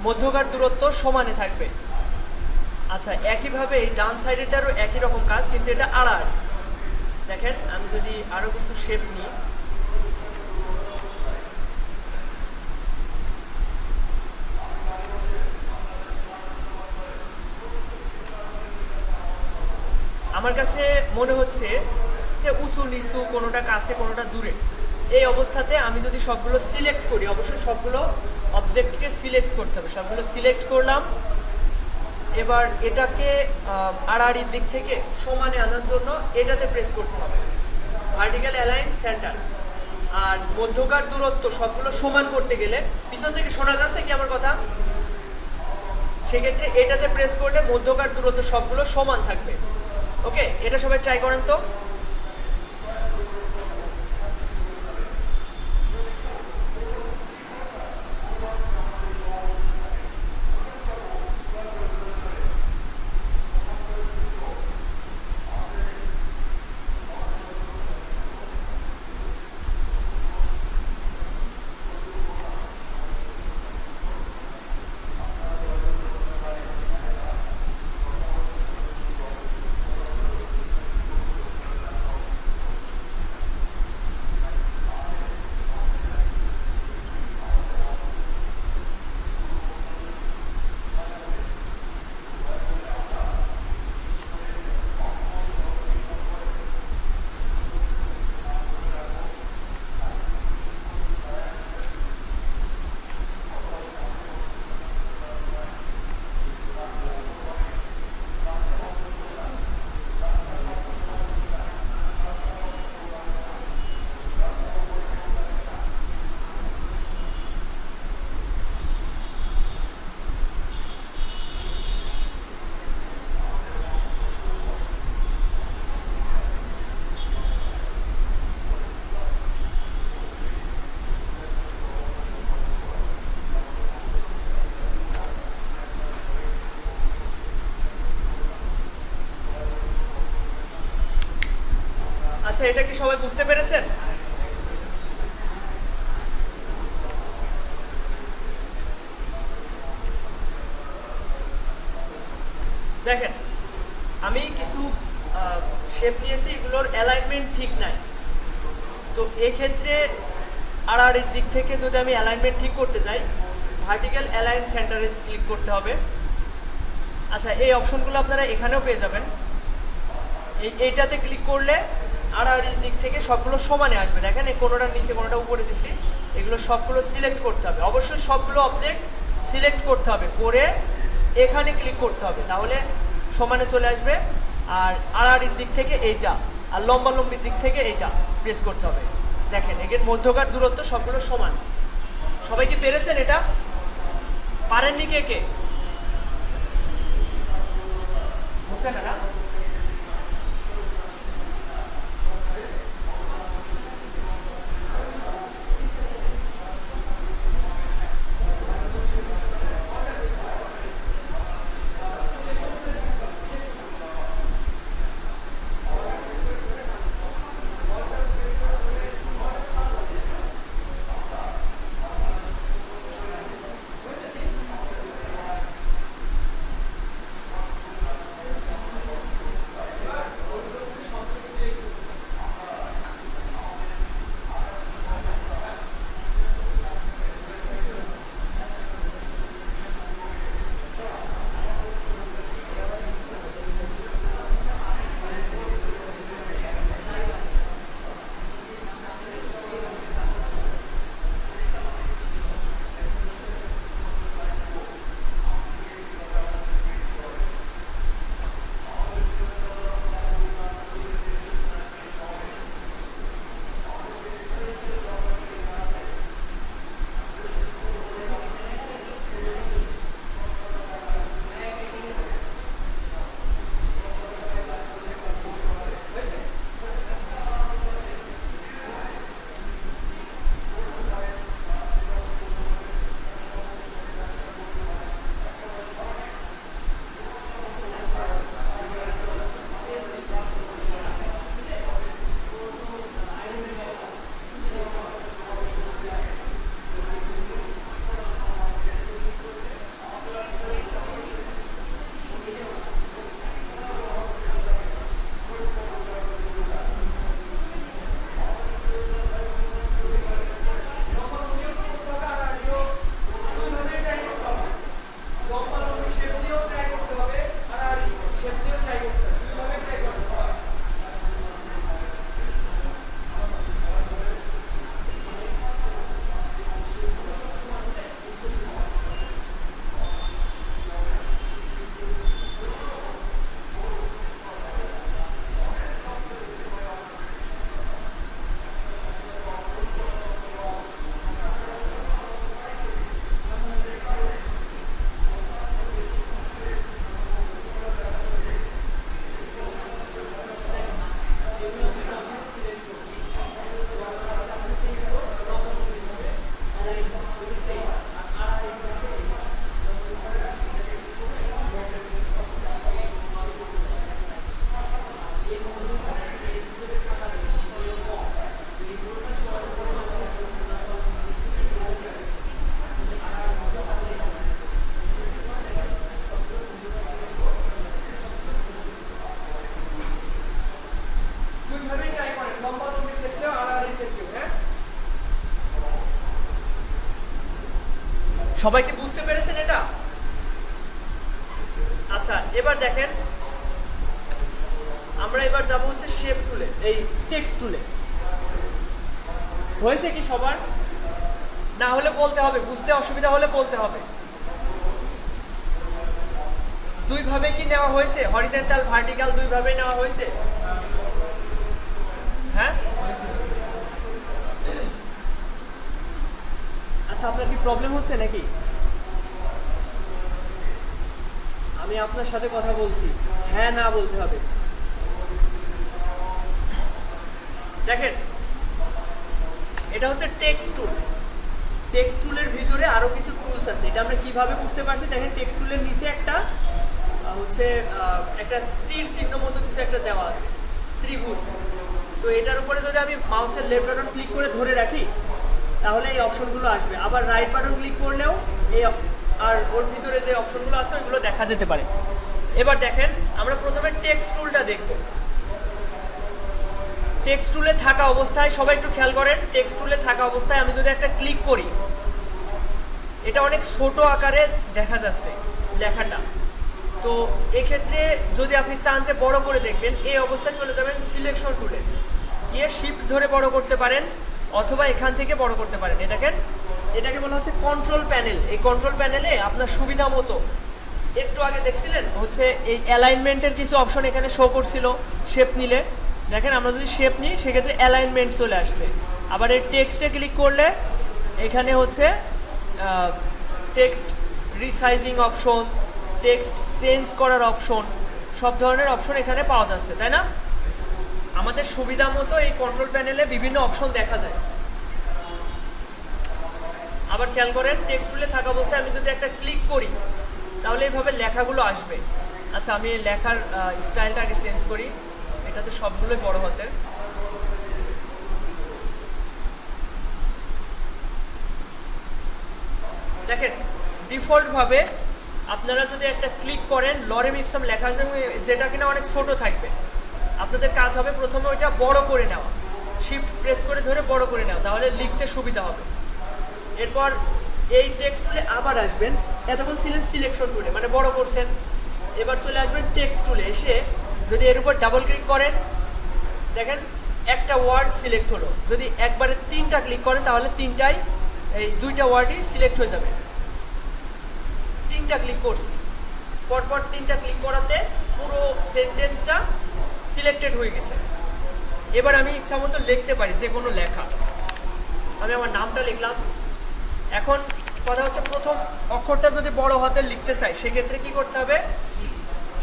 মধ্যকার দূরত্ব সমানে থাকবে। আচ্ছা, একইভাবে এই ডান সাইডেরটারও একই রকম কাজ, কিন্তু এটা আড়াআড়ি। দেখেন, আমি যদি আরও কিছু শেপ নিই, আমার কাছে মনে হচ্ছে যে উঁচু নিচু, কোনোটা কাছে কোনোটা দূরে, এই অবস্থাতে আমি যদি সবগুলো সিলেক্ট করি, অবশ্যই সবগুলো অবজেক্টকে সিলেক্ট করতে হবে, সবগুলো সিলেক্ট করলাম। এবার এটাকে আড়াআড়ির দিক থেকে সমানে আনার জন্য এটাতে প্রেস করতে হবে, ভার্টিক্যাল অ্যালাইন সেন্টার। আর মধ্যকার দূরত্ব সবগুলো সমান করতে গেলে, পিছন থেকে শোনা যাচ্ছে কি আমার কথা? সেক্ষেত্রে এটাতে প্রেস করলে মধ্যকার দূরত্ব সবগুলো সমান থাকবে। ওকে, এটা সবাই ট্রাই করেন তো। আচ্ছা, এটা কি সবাই বুঝতে পেরেছেন? দেখেন, আমি কিছু শেপ নিয়েছি, এগুলোর অ্যালাইনমেন্ট ঠিক নাই। তো এক্ষেত্রে আড়াআড়ির দিক থেকে যদি আমি অ্যালাইনমেন্ট ঠিক করতে যাই, ভার্টিক্যাল অ্যালাইন সেন্টারে ক্লিক করতে হবে। আচ্ছা, এই অপশনগুলো আপনারা এখানেও পেয়ে যাবেন। এইটাতে ক্লিক করলে আড়াআড়ির দিক থেকে সবগুলো সমানে আসবে। দেখেন, এই কোনোটা নিচে কোনোটা উপরে দিছি, এগুলো সবগুলো সিলেক্ট করতে হবে। অবশ্যই সবগুলো অবজেক্ট সিলেক্ট করতে হবে, করে এখানে ক্লিক করতে হবে, তাহলে সমানে চলে আসবে। আর আড়াআড়ির দিক থেকে এইটা, আর লম্বির দিক থেকে এইটা প্রেস করতে হবে। দেখেন, এর মধ্যকার দূরত্ব সবগুলো সমান। সবাই কি পেরেছেন এটা? পারেননি কে কে? বুঝছেন না? সবাই কি বুঝতে পেরেছেন এটা? আচ্ছা, এবার দেখেন আমরা এবার যাব হচ্ছে শেপ টুলে, এই টেক্সট টুলে। হয়েছে কি সবার? না হলে বলতে হবে, বুঝতে অসুবিধা হলে বলতে হবে। দুই ভাবে কি নেওয়া হয়েছে? হরিজন্টাল ভার্টিক্যাল দুই ভাবে নেওয়া হয়েছে? হ্যাঁ। আচ্ছা, আপনার কি প্রবলেম হচ্ছে নাকি? আমি আপনার সাথে কথা বলছি, হ্যাঁ না বলতে হবে। দেখেন এটা হচ্ছে টেক্সট টুল। টেক্সট টুলের ভিতরে আরো কিছু টুলস আছে। এটা আমরা কিভাবে বুঝতে পারছি? দেখেন টেক্সট টুলের নিচে একটা হচ্ছে একটা তীর চিহ্ন মতো কিছু একটা দেওয়া আছে, ত্রিভুজ। তো এটার উপরে যদি আমি মাউসের লেফট বাটন ক্লিক করে ধরে রাখি তাহলে এই অপশনগুলো আসবে। আবার রাইট বাটন ক্লিক করলেও এই আর ওর ভিতরে যে অপশনগুলো আছে ওইগুলো দেখা যেতে পারে। এবার দেখেন আমরা প্রথমে টেক্সট টুলটা দেখব। টেক্সট টুলে থাকা অবস্থায় সবাই একটু খেয়াল করেন, টেক্সট টুলে থাকা অবস্থায় আমি যদি একটা ক্লিক করি, এটা অনেক ছোট আকারে দেখা যাচ্ছে লেখাটা। তো এক্ষেত্রে যদি আপনি চান যে বড় করে দেখবেন, এই অবস্থায় চলে যাবেন সিলেকশন টুলে, গিয়ে শিফট ধরে বড় করতে পারেন অথবা এখান থেকে বড় করতে পারেন। এই দেখেন এটাকে বলা হচ্ছে কন্ট্রোল প্যানেল। এই কন্ট্রোল প্যানেলে আপনার সুবিধা মতো, একটু আগে দেখছিলেন হচ্ছে এই অ্যালাইনমেন্টের কিছু অপশন এখানে শো করছিল শেপ নিলে। দেখেন আমরা যদি শেপ নিই সেক্ষেত্রে অ্যালাইনমেন্ট চলে আসছে। আবার এই টেক্সটে ক্লিক করলে এখানে হচ্ছে text resizing option, text change করার অপশন, সব ধরনের অপশন এখানে পাওয়া যাচ্ছে, তাই না? আমাদের সুবিধা মতো এই কন্ট্রোল প্যানেলে বিভিন্ন অপশন দেখা যায়। আবার খেয়াল করেন টেক্সট টুলে থাকা অবস্থায় আমি যদি একটা ক্লিক করি তাহলে এইভাবে লেখাগুলো আসবে। আচ্ছা, আমি লেখার স্টাইলটা আগে চেঞ্জ করি। এটা তো সবগুলোই বড় হাতের। দেখেন ডিফল্টভাবে আপনারা যদি একটা ক্লিক করেন লরেম ইপসাম লেখা আসবে, যেটা কিনা অনেক ছোট থাকবে। আপনাদের কাজ হবে প্রথমে ওইটা বড় করে নেওয়া, শিফট প্রেস করে ধরে বড় করে নেওয়া, তাহলে লিখতে সুবিধা হবে। এরপর এই টেক্সট টুলে আবার আসবেন। এতক্ষণ ছিলেন সিলেকশন টুলে, মানে বড় করছেন। এবার চলে আসবেন টেক্সট টুলে, এসে যদি এর উপর ডাবল ক্লিক করেন দেখেন একটা ওয়ার্ড সিলেক্ট হলো। যদি একবারে তিনটা ক্লিক করেন তাহলে তিনটাই, এই দুইটা ওয়ার্ডই সিলেক্ট হয়ে যাবে। তিনটা ক্লিক করছি, পরপর তিনটা ক্লিক করাতে পুরো সেন্টেন্সটা সিলেক্টেড হয়ে গেছে। এবার আমি ইচ্ছা মতো লিখতে পারি যে কোনো লেখা। আমি আমার নামটা লিখলাম। এখন কথা হচ্ছে প্রথম অক্ষরটা যদি বড় হাতের লিখতে চাই সেক্ষেত্রে কি করতে হবে?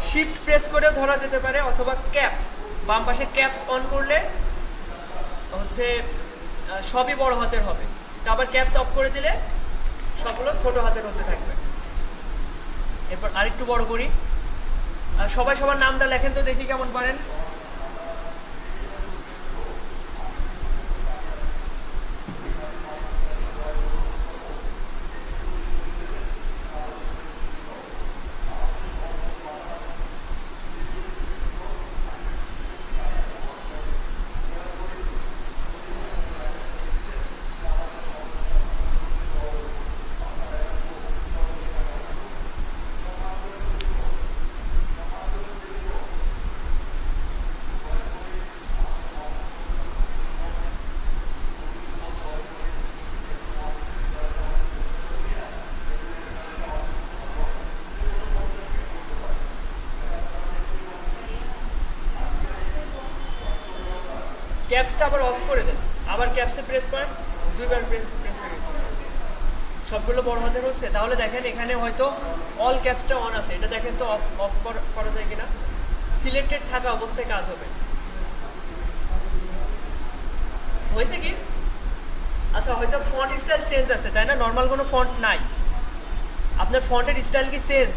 শিফট প্রেস করেও ধরা যেতে পারে অথবা ক্যাপস, বাম পাশে ক্যাপস অন করলে হচ্ছে সবই বড় হাতের হবে। তো আবার ক্যাপস অফ করে দিলে সবগুলো ছোট হাতের হতে থাকবে। এরপর আরেকটু বড় করি। আর সবাই সবার নামটা লেখেন তো দেখি কেমন পারেন। ক্যাপসটা আবার অফ করে দেন, আবার ক্যাপসে প্রেস করেন, দুইবার প্রেস করে গেছে, সবগুলো বড় হাতের হচ্ছে। তাহলে দেখেন এখানে হয়তো অল ক্যাপসটা অন আছে, এটা দেখেন তো অফ করা যায় কিনা। সিলেক্টেড থাকা অবস্থায় কাজ হবে। হয়েছে কি? আচ্ছা, হয়তো ফন্ট স্টাইল চেঞ্জ আছে, তাই না? নর্মাল কোনো ফন্ট নাই। আপনার ফন্টের স্টাইল কি চেঞ্জ?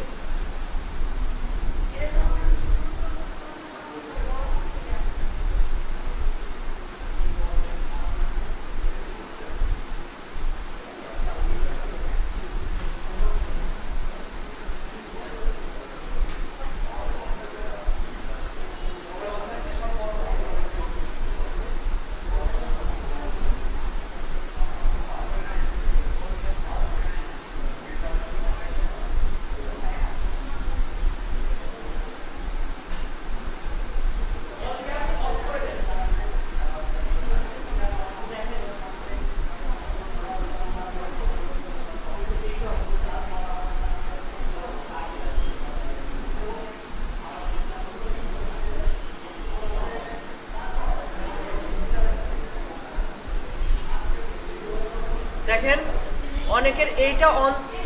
অনেকের এইটা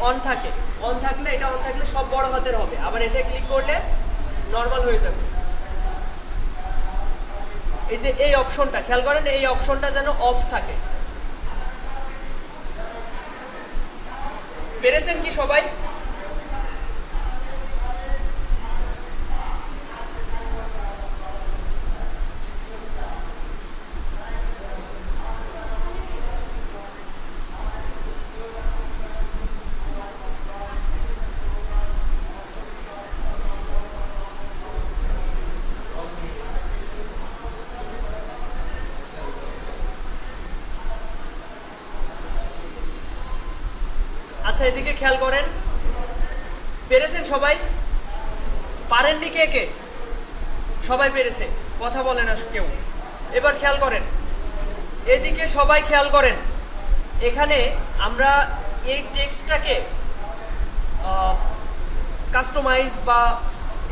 অন থাকে, অন থাকলে এটা অন থাকলে সব বড় হাতের হবে, আবার এটা ক্লিক করলে নর্মাল হয়ে যাবে। এই যে এই অপশনটা খেয়াল করেন, এই অপশনটা যেন অফ থাকে। পেরেছেন কি সবাই? আচ্ছা এদিকে খেয়াল করেন, পেরেছেন সবাই? পারেননি কে কে? সবাই পেরেছে, কথা বলে না কেউ। এবার খেয়াল করেন, এদিকে সবাই খেয়াল করেন, এখানে আমরা এই টেক্সটটাকে কাস্টমাইজ বা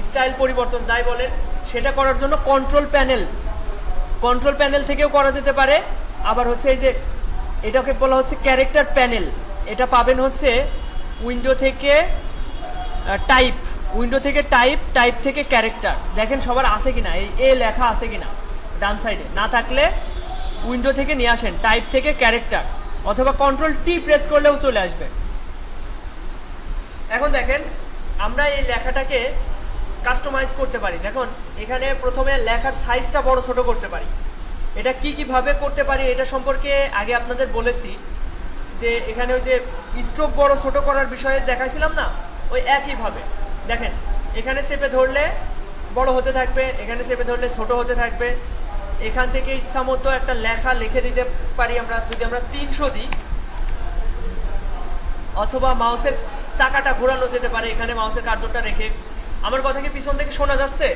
স্টাইল পরিবর্তন যাই বলেন, সেটা করার জন্য কন্ট্রোল প্যানেল থেকেও করা যেতে পারে। আবার হচ্ছে এই যে এটাকে বলা হচ্ছে ক্যারেক্টার প্যানেল, এটা পাবেন হচ্ছে উইন্ডো থেকে টাইপ থেকে ক্যারেক্টার। দেখেন সবার আছে কিনা, এই এ লেখা আছে কিনা ডান সাইডে, না থাকলে উইন্ডো থেকে নিয়ে আসেন টাইপ থেকে ক্যারেক্টার, অথবা কন্ট্রোল টি প্রেস করলেও চলে আসবে। এখন দেখেন আমরা এই লেখাটাকে কাস্টমাইজ করতে পারি। দেখুন এখানে প্রথমে লেখার সাইজটা বড় ছোট করতে পারি। এটা কিভাবে করতে পারি এটা সম্পর্কে আগে আপনাদের বলেছি, যে এখানে ওই যে স্ট্রোক বড় ছোট করার বিষয়ে দেখাইছিলাম না, ওই একইভাবে দেখেন এখানে চেপে ধরলে বড় হতে থাকবে, এখানে চেপে ধরলে ছোট হতে থাকবে। এখান থেকে ইচ্ছা মতো একটা লেখা লিখে দিতে পারি আমরা, যদি আমরা 300 দিই, অথবা মাউসের চাকাটা ঘোরানো যেতে পারে এখানে মাউসের কার্যটা রেখে। আমার কথা কি পিছন থেকে শোনা যাচ্ছে?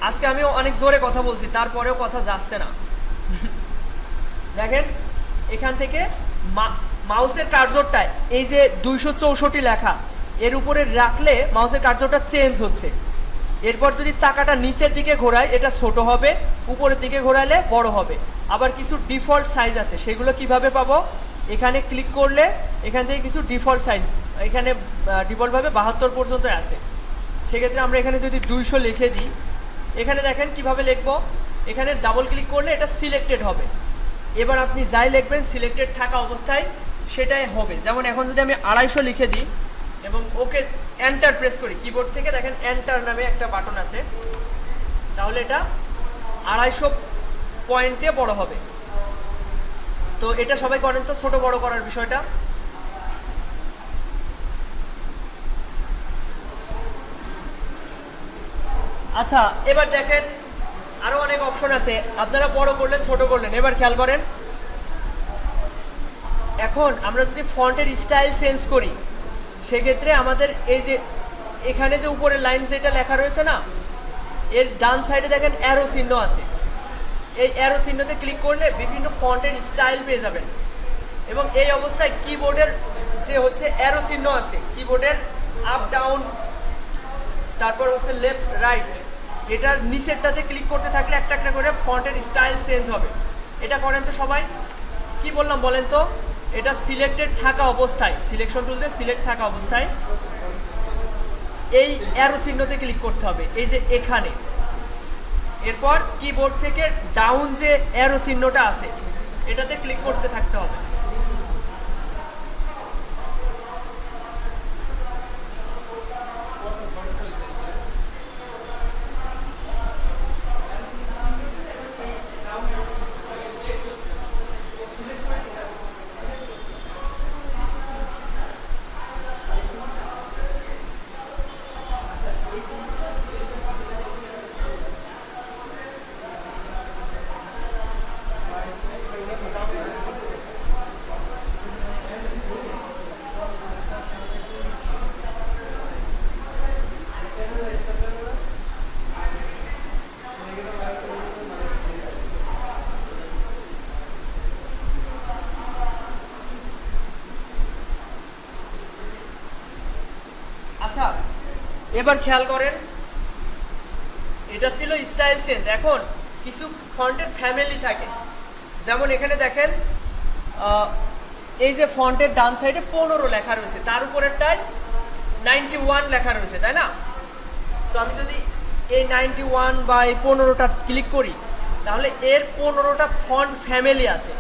আজকে আমিও অনেক জোরে কথা বলছি, তারপরেও কথা যাচ্ছে না। দেখেন এখান থেকে মাউসের কার্যটা এই যে 264 লেখা এর উপরে রাখলে মাউসের কার্যটা চেঞ্জ হচ্ছে। এরপর যদি চাকাটা নিচের দিকে ঘোরায় এটা ছোট হবে, উপরের দিকে ঘোরালে বড় হবে। আবার কিছু ডিফল্ট সাইজ আছে, সেগুলো কিভাবে পাবো? এখানে ক্লিক করলে এখান থেকে কিছু ডিফল্ট সাইজ, এখানে ডিফল্টভাবে 72 পর্যন্ত আছে। সেক্ষেত্রে আমরা এখানে যদি 200 লিখে দিই, এখানে দেখেন কিভাবে লিখবো, এখানে ডাবল ক্লিক করলে এটা সিলেক্টেড হবে। এবার আপনি যাই লিখবেন সিলেক্টেড থাকা অবস্থায় সেটাই হবে। যেমন এখন যদি আমি 250 লিখে দিই এবং ওকে এন্টার প্রেস করি, কিবোর্ড থেকে দেখেন এন্টার নামে একটা বাটন আছে, তাহলে এটা 250 পয়েন্টে বড় হবে। তো এটা সবাই করেন তো, ছোট বড় করার বিষয়টা। আচ্ছা এবার দেখেন আরো অনেক অপশন আছে, আপনারা বড় করলেন ছোট করলেন। এবার খেয়াল করেন, এখন আমরা যদি ফন্টের স্টাইল চেঞ্জ করি, সেক্ষেত্রে আমাদের এই যে এখানে যে উপরের লাইন যেটা লেখা রয়েছে না, এর ডান সাইডে দেখেন অ্যারো চিহ্ন আছে। এই অ্যারো চিহ্নতে ক্লিক করলে বিভিন্ন ফন্টের স্টাইল পেয়ে যাবেন। এবং এই অবস্থায় কিবোর্ডের যে হচ্ছে অ্যারো চিহ্ন আছে, কিবোর্ডের আপ ডাউন, তারপর হচ্ছে লেফট রাইট, এটার নিচেরটাতে ক্লিক করতে থাকলে একটা একটা করে ফন্টের স্টাইল চেঞ্জ হবে। এটা করেন তো সবাই। কি বললাম বলেন তো? এটা সিলেক্টেড থাকা অবস্থায়, সিলেকশন টুল দিয়ে সিলেক্ট থাকা অবস্থায় এই অ্যারো চিহ্নতে ক্লিক করতে হবে, এই যে এখানে। এরপর কিবোর্ড থেকে ডাউন যে অ্যারো চিহ্নটা আছে এটাতে ক্লিক করতে থাকতে হবে। আচ্ছা এবার খেয়াল করেন, এটা ছিল স্টাইল চেঞ্জ। এখন কিছু ফন্টের ফ্যামিলি থাকে, যেমন এখানে দেখেন এই যে ফন্টের ডান সাইডে 15 লেখা রয়েছে, তার উপরেরটায় 91 লেখা রয়েছে, তাই না? তো আমি যদি এই 91/15টা ক্লিক করি, তাহলে এর 15টা ফন্ট ফ্যামিলি আছে।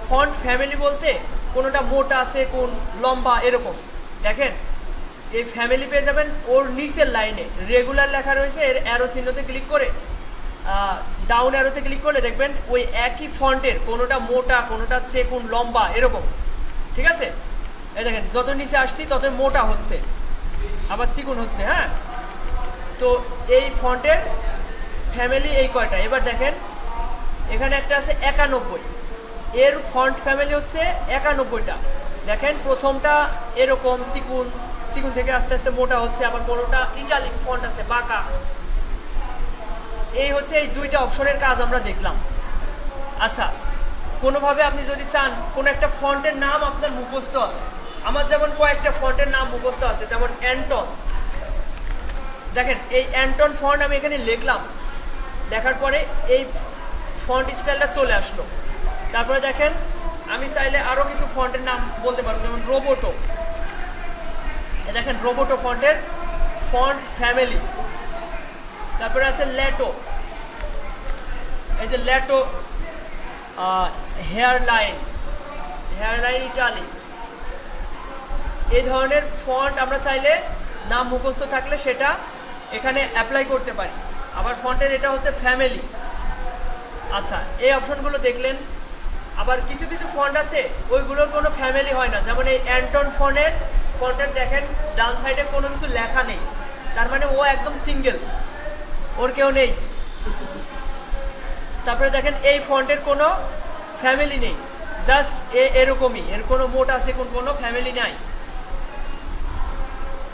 ফন্ট ফ্যামিলি বলতে কোনোটা মোটা আছে, কোন লম্বা, এরকম। দেখেন এই ফ্যামিলি পেয়ে যাবেন। ওর নিচের লাইনে রেগুলার লেখা রয়েছে, এর অ্যারো চিহ্নতে ক্লিক করে ডাউন অ্যারোতে ক্লিক করলে দেখবেন ওই একই ফন্টের কোনোটা মোটা, কোনোটা চেকুন, লম্বা, এরকম। ঠিক আছে, এই দেখেন যত নিচে আসছি তত মোটা হচ্ছে, আবার চিকুন হচ্ছে। হ্যাঁ, তো এই ফন্টের ফ্যামিলি এই কয়টা। এবার দেখেন এখানে একটা আছে 91, এর ফন্ট ফ্যামিলি হচ্ছে 91টা। দেখেন প্রথমটা এরকম চিকুন, চিকুন থেকে আস্তে আস্তে মোটা হচ্ছে, আবার কোনোটা ইটালিক ফন্ট আছে বাঁকা। এই হচ্ছে এই দুইটা অপশনের কাজ আমরা দেখলাম। আচ্ছা, কোনোভাবে আপনি যদি চান কোনো একটা ফন্টের নাম আপনার মুখস্থ আছে, আমার যেমন কয়েকটা ফন্টের নাম মুখস্থ আছে, যেমন অ্যান্টন। দেখেন এই অ্যান্টন ফন্ট আমি এখানে লিখলাম, লেখার পরে এই ফন্ট স্টাইলটা চলে আসলো। তারপরে দেখেন আমি চাইলে আরও কিছু ফন্টের নাম বলতে পারবো, যেমন রোবোটো। দেখেন রোবোটো ফন্টের ফন্ট ফ্যামিলি। তারপরে আছে ল্যাটো, এই যে ল্যাটো হেয়ারলাইন, হেয়ারলাইন ইটালি। এই ধরনের ফন্ট আমরা চাইলে নাম মুখস্থ থাকলে সেটা এখানে অ্যাপ্লাই করতে পারি। আবার ফন্টের এটা হচ্ছে ফ্যামিলি। আচ্ছা, এই অপশনগুলো দেখলেন। আবার কিছু কিছু ফন্ট আছে ওইগুলোর কোনো ফ্যামিলি হয় না, যেমন এই অ্যান্টন ফন্টের দেখেন ডান সাইডে কোনো কিছু লেখা নেই, তার মানে ও একদম সিঙ্গেল, ওর কেউ নেই। তারপরে দেখেন এই ফন্টের কোনো ফ্যামিলি নেই, জাস্ট এরকমই, এর কোনো মোট আছে, কোনো ফ্যামিলি নাই।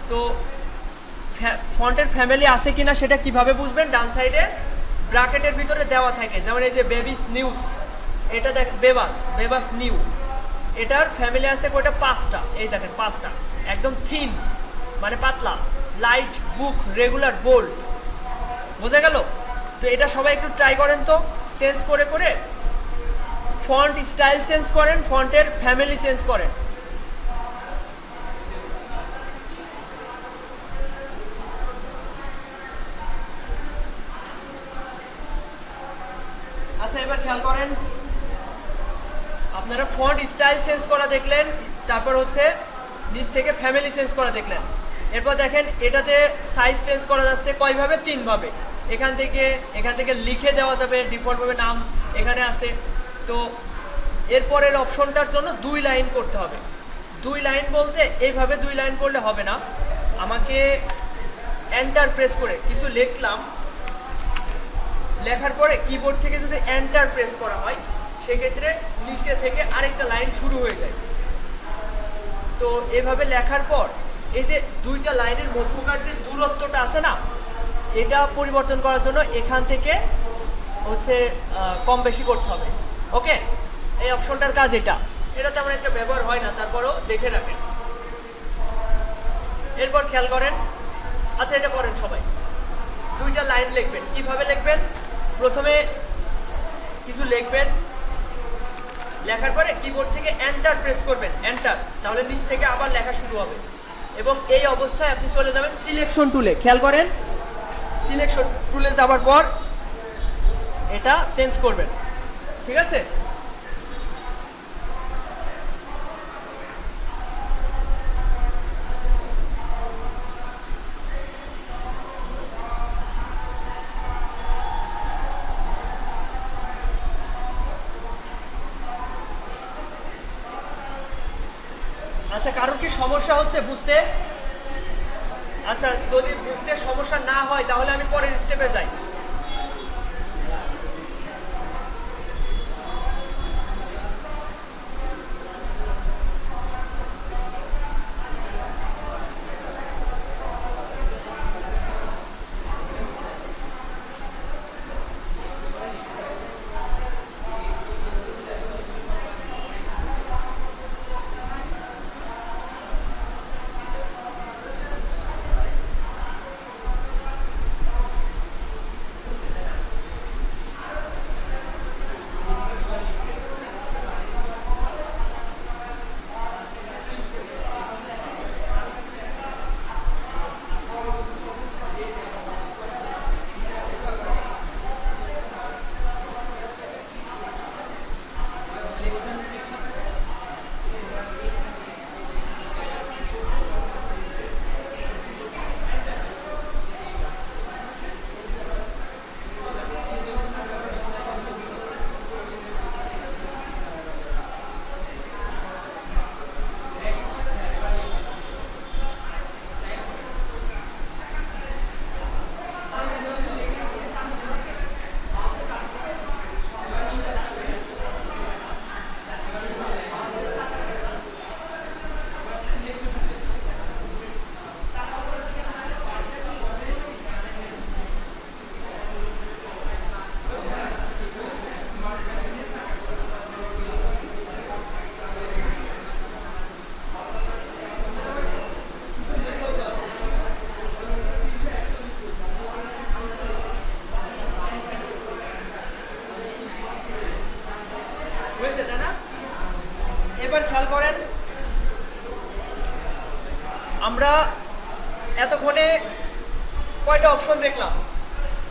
তো ফন্টের ফ্যামিলি আছে কিনা সেটা কিভাবে বুঝবেন? ডান সাইডে ব্র্যাকেটের ভিতরে দেওয়া থাকে, যেমন এই যে বেবিস নিউজ, এটা দেখ বেবাস নিউ, এটার ফ্যামিলি আছে কয়টা? 5টা। এই দেখেন 5টা, একদম থিন মানে পাতলা, লাইট, বুক, রেগুলার, বোল্ড। বোঝা গেল? তো এটা সবাই একটু ট্রাই করেন তো, চেঞ্জ করে করে ফন্ট স্টাইল চেঞ্জ করেন, ফন্টের ফ্যামিলি চেঞ্জ করেন। আচ্ছা, এবার খেয়াল করেন, আপনারা ফন্ট স্টাইল চেঞ্জ করা দেখলেন, তারপর হচ্ছে নিচ থেকে ফ্যামিলি চেঞ্জ করা দেখলেন। এরপর দেখেন এটাতে সাইজ চেঞ্জ করা যাচ্ছে কয়ভাবে? 3 ভাবে। এখান থেকে লিখে দেওয়া যাবে, ডিফল্টভাবে নাম এখানে আছে। তো এরপরের অপশনটার জন্য 2 লাইন করতে হবে। 2 লাইন বলতে এইভাবে 2 লাইন করলে হবে না, আমাকে এন্টার প্রেস করে কিছু লিখলাম, লেখার পরে কিবোর্ড থেকে যদি এন্টার প্রেস করা হয় সেক্ষেত্রে নিচে থেকে আরেকটা লাইন শুরু হয়ে যায়। তো এভাবে লেখার পর এই যে 2টা লাইনের মধ্যকার যে দূরত্বটা আছে না, এটা পরিবর্তন করার জন্য এখান থেকে হচ্ছে কম বেশি করতে হবে। ওকে, এই অপশনটার কাজ এটা তেমন একটা ব্যবহার হয় না, তারপরেও দেখে রাখেন। এরপর খেয়াল করেন, আচ্ছা এটা করেন সবাই, 2টা লাইন লিখবেন। কিভাবে লিখবেন? প্রথমে কিছু লিখবেন, লেখার পরে কিবোর্ড থেকে এন্টার প্রেস করবেন, এন্টার, তাহলে নিচ থেকে আবার লেখা শুরু হবে। এবং এই অবস্থায় আপনি চলে যাবেন সিলেকশন টুলে। খেয়াল করেন, সিলেকশন টুলে যাওয়ার পর এটা চেঞ্জ করবেন। ঠিক আছে? আচ্ছা, কারোর কি সমস্যা হচ্ছে বুঝতে? আচ্ছা, যদি বুঝতে সমস্যা না হয় তাহলে আমি পরের স্টেপে যাই। আমরা এতক্ষণে কয়টা অপশন দেখলাম?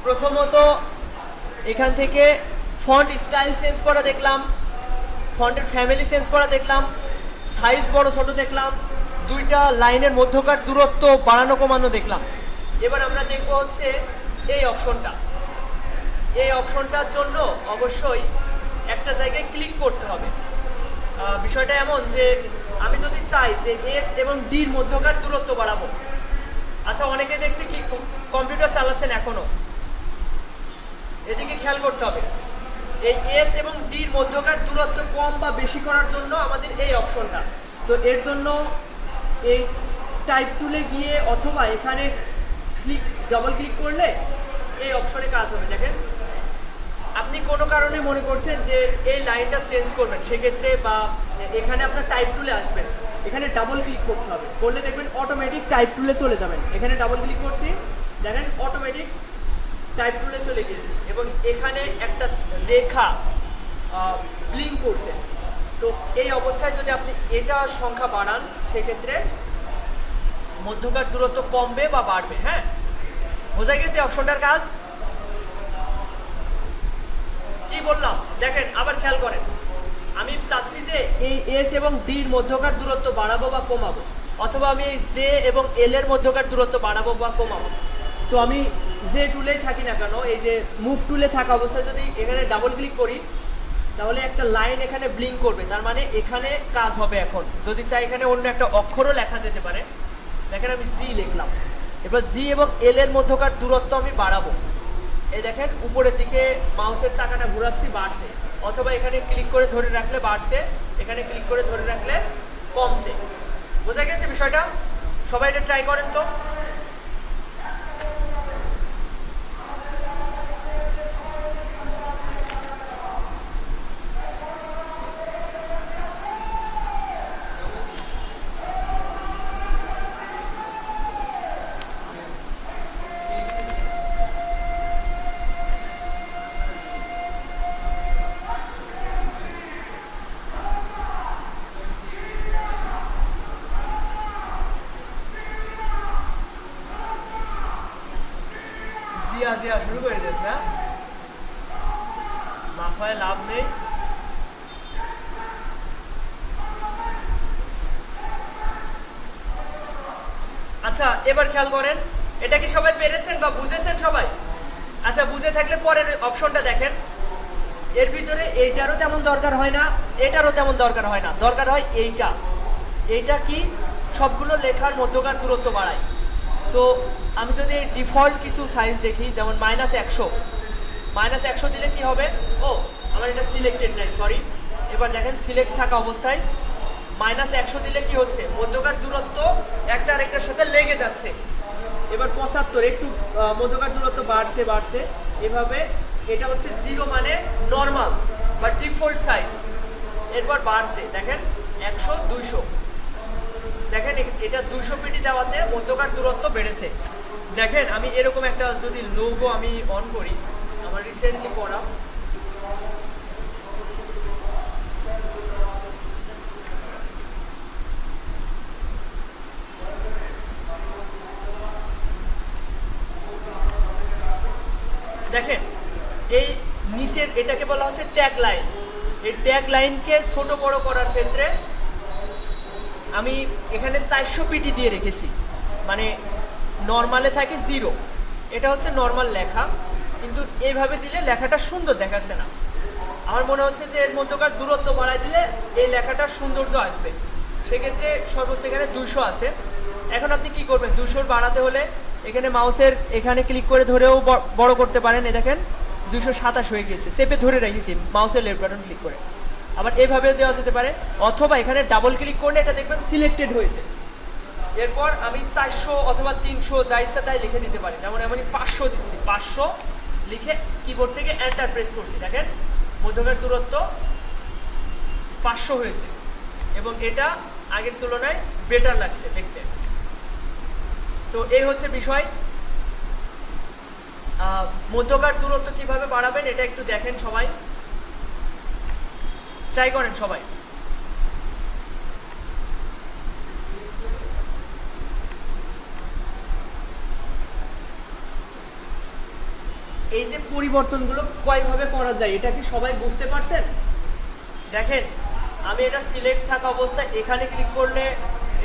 প্রথমত এখান থেকে ফন্ট স্টাইল চেঞ্জ করা দেখলাম, ফন্টের ফ্যামিলি চেঞ্জ করা দেখলাম, সাইজ বড় ছোট দেখলাম, দুইটা লাইনের মধ্যকার দূরত্ব বাড়ানো কমানো দেখলাম। এবার আমরা দেখবো হচ্ছে এই অপশনটা। এই অপশনটার জন্য অবশ্যই একটা জায়গায় ক্লিক করতে হবে। বিষয়টা এমন যে আমি যদি চাই যে এস এবং ডির মধ্যকার দূরত্ব বাড়াবো, আচ্ছা অনেকে দেখছি কি কম্পিউটার চালাচ্ছেন এখনো, এদিকে খেয়াল করতে হবে। এই এস এবং ডির মধ্যকার দূরত্ব কম বা বেশি করার জন্য আমাদের এই অপশনটা। তো এর জন্য এই টাইপ টুলে গিয়ে অথবা এখানে ডাবল ক্লিক করলে এই অপশনে কাজ হবে। দেখেন আপনি কোনো কারণে মনে করছেন যে এই লাইনটা চেঞ্জ করবেন, সেক্ষেত্রে বা এখানে আপনার টাইপ টুলে আসবেন, এখানে ডাবল ক্লিক করতে হবে। করলে দেখবেন অটোমেটিক টাইপ টুলে চলে যাবেন। এখানে ডাবল ক্লিক করছি, দেখেন অটোমেটিক টাইপ টুলে চলে গেছি এবং এখানে একটা রেখা ব্লিঙ্ক করছে। তো এই অবস্থায় যদি আপনি এটা সংখ্যা বাড়ান, সেক্ষেত্রে মধ্যকার দূরত্ব কমবে বা বাড়বে। হ্যাঁ, বোঝা গেছে অপশনটার কাজ কি বললাম? দেখেন আবার খেয়াল করেন, আমি চাচ্ছি যে এই এস এবং ডির মধ্যকার দূরত্ব বাড়াবো বা কমাবো, অথবা আমি এই জে এবং এল এর মধ্যকার দূরত্ব বাড়াবো বা কমাবো। তো আমি যে টুলেই থাকি না কেন, এই যে মুভ টুলে থাকা অবস্থায় যদি এখানে ডাবল ক্লিক করি, তাহলে একটা লাইন এখানে ব্লিঙ্ক করবে, তার মানে এখানে কাজ হবে। এখন যদি চাই এখানে অন্য একটা অক্ষরও লেখা যেতে পারে। দেখেন আমি জি লিখলাম, এবার জি এবং এল এর মধ্যকার দূরত্ব আমি বাড়াবো। এই দেখেন উপরের দিকে মাউসের চাকাটা ঘোরাচ্ছি, বাড়ছে, অথবা এখানে ক্লিক করে ধরে রাখলে বাড়ছে, এখানে ক্লিক করে ধরে রাখলে কমছে। বোঝা গেছে বিষয়টা? সবাই এটা ট্রাই করেন তো। জিয়া শুরু করে দিস না, মাথায় লাভ নেই। আচ্ছা এবার খেয়াল করেন, এটা কি সবাই পেরেছেন বা বুঝেছেন সবাই? আচ্ছা বুঝে থাকলে পরের অপশনটা দেখেন। এর ভিতরে এইটারও তেমন দরকার হয় না, এটারও তেমন দরকার হয় না, দরকার হয় এইটা। এইটা কি? সবগুলো লেখার মধ্যকার দূরত্ব বাড়ায়। তো আমি যদি ডিফল্ট কিছু সাইজ দেখি, যেমন -100 দিলে কি হবে? ও আমার এটা সিলেক্টেড নাই, সরি। এবার দেখেন সিলেক্ট থাকা অবস্থায় -100 দিলে কি হচ্ছে? মধ্যকার দূরত্ব একটা আরেকটার সাথে লেগে যাচ্ছে। এবার 75, একটু মধ্যকার দূরত্ব বাড়ছে এভাবে। এটা হচ্ছে 0 মানে নর্মাল বা ডিফল্ট সাইজ। এরপর বাড়ছে, দেখেন 100, 200। দেখেন এটা 200 পিটি দেওয়াতে মধ্যকার দূরত্ব বেড়েছে। দেখেন আমি এরকম একটা যদি লোগো আমি অন করি, আমার রিসেন্টলি করা, দেখেন এই নিচের এটাকে বলা হচ্ছে ট্যাগ লাইন। এই ট্যাগ লাইনকে ছোট বড় করার ক্ষেত্রে আমি এখানে 400 পিটি দিয়ে রেখেছি, মানে নর্মালে থাকে 0। এটা হচ্ছে নর্মাল লেখা, কিন্তু এইভাবে দিলে লেখাটা সুন্দর দেখাচ্ছে না। আমার মনে হচ্ছে যে এর মধ্যকার দূরত্ব বাড়ায় দিলে এই লেখাটার সৌন্দর্য আসবে। সেক্ষেত্রে সর্বোচ্চ এখানে 200 আছে। এখন আপনি কি করবেন? 200 বাড়াতে হলে এখানে মাউসের এখানে ক্লিক করে ধরেও বড় করতে পারেন। এই দেখেন 227 হয়ে গেছে, চেপে ধরে রেখেছি মাউসের লেফট বাটন ক্লিক করে। আবার এভাবেও দেওয়া যেতে পারে, অথবা এখানে ডাবল ক্লিক করলে এটা দেখবেন সিলেক্টেড হয়েছে। এরপর আমি 400 অথবা 300 যা ইচ্ছা তাই লিখে দিতে পারি। যেমন আমি 500 দিচ্ছি, 500 লিখে কিবোর্ড থেকে এন্টার প্রেস করছি। দেখেন মধ্যকার দূরত্ব 500 হয়েছে এবং এটা আগের তুলনায় বেটার লাগছে দেখতে। তো এই হচ্ছে বিষয়। মধ্যকার দূরত্ব কিভাবে বাড়াবেন এটা একটু দেখেন, সবাই ট্রাই করেন সবাই। এই যে পরিবর্তনগুলো কয়ভাবে করা যায় এটা কি সবাই বুঝতে পারছেন? দেখেন আমি এটা সিলেক্ট থাকা অবস্থায় এখানে ক্লিক করলে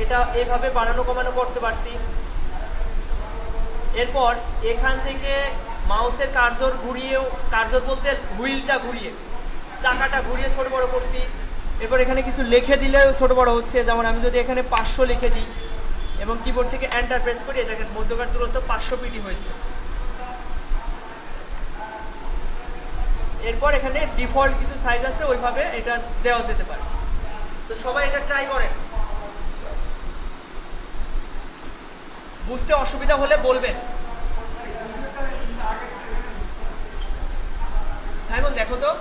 এটা এইভাবে বাড়ানো কমানো করতে পারছি। এরপর এখান থেকে মাউসের কার্সর ঘুরিয়েও, কার্সর বলতে হুইলটা ঘুরিয়ে, চাকাটা ঘুরিয়ে ছোট বড় করছি। এরপর এখানে কিছু লিখে দিলেও ছোট বড় হচ্ছে, যেমন আমি যদি এখানে 500 লিখে দিই এবং কিবোর্ড থেকে এন্টার প্রেস করি, দেখেন মধ্যকার দূরত্ব 500 পিটি হয়েছে। এরপর এখানে ডিফল্ট কিছু সাইজ আছে, ওইভাবে এটা দেওয়া যেতে পারে। তো সবাই এটা ট্রাই করেন, বুঝতে অসুবিধা হলে বলবেন। সাইমন দেখো তো,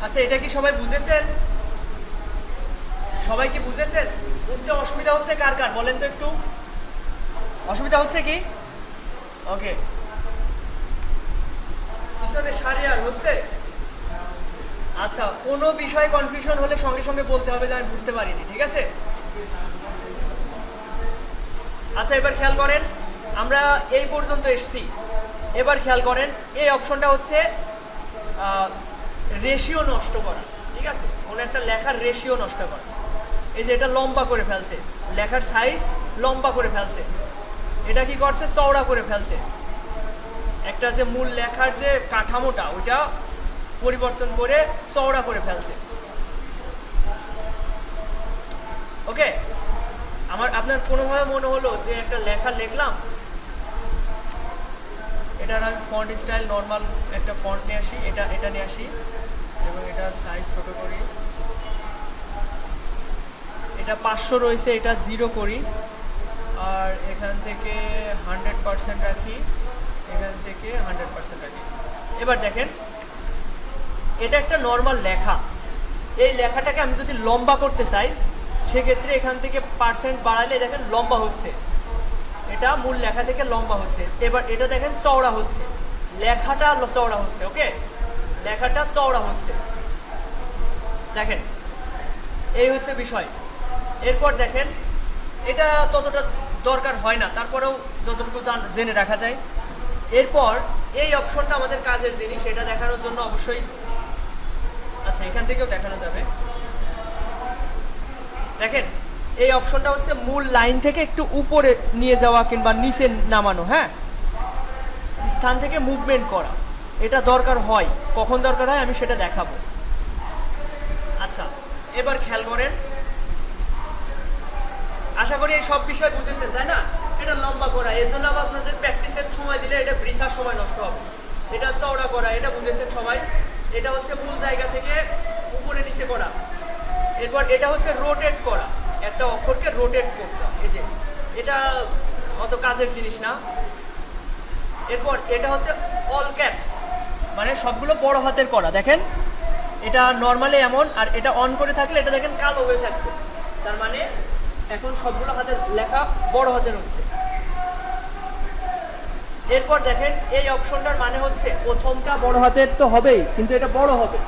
আচ্ছা এটা কি সবাই বুঝেছেন? সবাই কি বুঝেছেন? বুঝতে অসুবিধা হচ্ছে কার কার বলেন তো একটু, অসুবিধা হচ্ছে কি? ওকে, পিছনে সারি আর হচ্ছে। আচ্ছা, কোনো বিষয় কনফিউশন হলে সঙ্গে সঙ্গে বলতে হবে যে আমি বুঝতে পারিনি, ঠিক আছে? আচ্ছা এবার খেয়াল করেন, আমরা এই পর্যন্ত এসেছি। এবার খেয়াল করেন এই অপশনটা হচ্ছে রেশিও নষ্ট করা, ঠিক আছে? কোনো একটা লেখার রেশিও নষ্ট করা। এই যে এটা লম্বা করে ফেলছে, লেখার সাইজ লম্বা করে ফেলছে, এটা কি করছে? চওড়া করে ফেলছে। একটা যে মূল লেখার যে কাঠামোটা ওইটা পরিবর্তন করে চওড়া করে ফেলছে। ওকে, আপনার কোনোভাবে মনে হলো যে একটা লেখা লিখলাম, এটার আমি ফন্ট স্টাইল নর্মাল একটা ফন্ট নিয়ে আসি, এটা নিয়ে আসি এবং এটা সাইজ ছোট করি, এটা 500 রয়েছে, এটা 0 করি, আর এখান থেকে 100% রাখি, এখান থেকে 100% রাখি। এবার দেখেন এটা একটা নর্মাল লেখা, এই লেখাটাকে আমি যদি লম্বা করতে চাই সেক্ষেত্রে এখান থেকে পার্সেন্ট বাড়ালে দেখেন লম্বা হচ্ছে, এটা মূল লেখা থেকে লম্বা হচ্ছে। এবার এটা দেখেন চওড়া হচ্ছে, লেখাটা চওড়া হচ্ছে। ওকে, লেখাটা চওড়া হচ্ছে, দেখেন এই হচ্ছে বিষয়। এরপর দেখেন এটা ততটা দরকার হয় না, তারপরেও যতটুকু জেনে রাখা যায়। এরপর এই অপশনটা আমাদের কাজের জিনিস, এটা দেখানোর জন্য অবশ্যই, আচ্ছা এখান থেকেও দেখানো যাবে। দেখেন এই অপশনটা হচ্ছে মূল লাইন থেকে একটু উপরে নিয়ে যাওয়া কিংবা নিচে নামানো, হ্যাঁ, স্থান থেকে মুভমেন্ট করা। এটা দরকার হয়, কখন দরকার হয় আমি সেটা দেখাবো। আচ্ছা এবার খেয়াল করেন, আশা করি এই সব বিষয় বুঝেছেন, তাই না? এটা লম্বা করা, এর জন্য আপনাদের প্র্যাকটিসের সময় দিলে এটা বৃথা সময় নষ্ট হবে। এটা চওড়া করা, এটা বুঝেছেন সবাই। এটা হচ্ছে মূল জায়গা থেকে উপরে নিচে করা। এরপর এটা হচ্ছে রোটেট করা, একটা অক্ষরকে রোটেট করতে, এই যে এটা অত কাজের জিনিস না। এরপর এটা হচ্ছে অল ক্যাপস, মানে সবগুলো বড় হাতের করা। দেখেন এটা নর্মালি এমন, আর এটা অন করে থাকলে এটা দেখেন কালো হয়ে থাকছে, তার মানে এখন সবগুলো হাতের লেখা বড় হাতের হচ্ছে। এরপর দেখেন এই অপশনটার মানে হচ্ছে প্রথমটা বড় হাতের তো হবেই, কিন্তু এটা বড় হবে,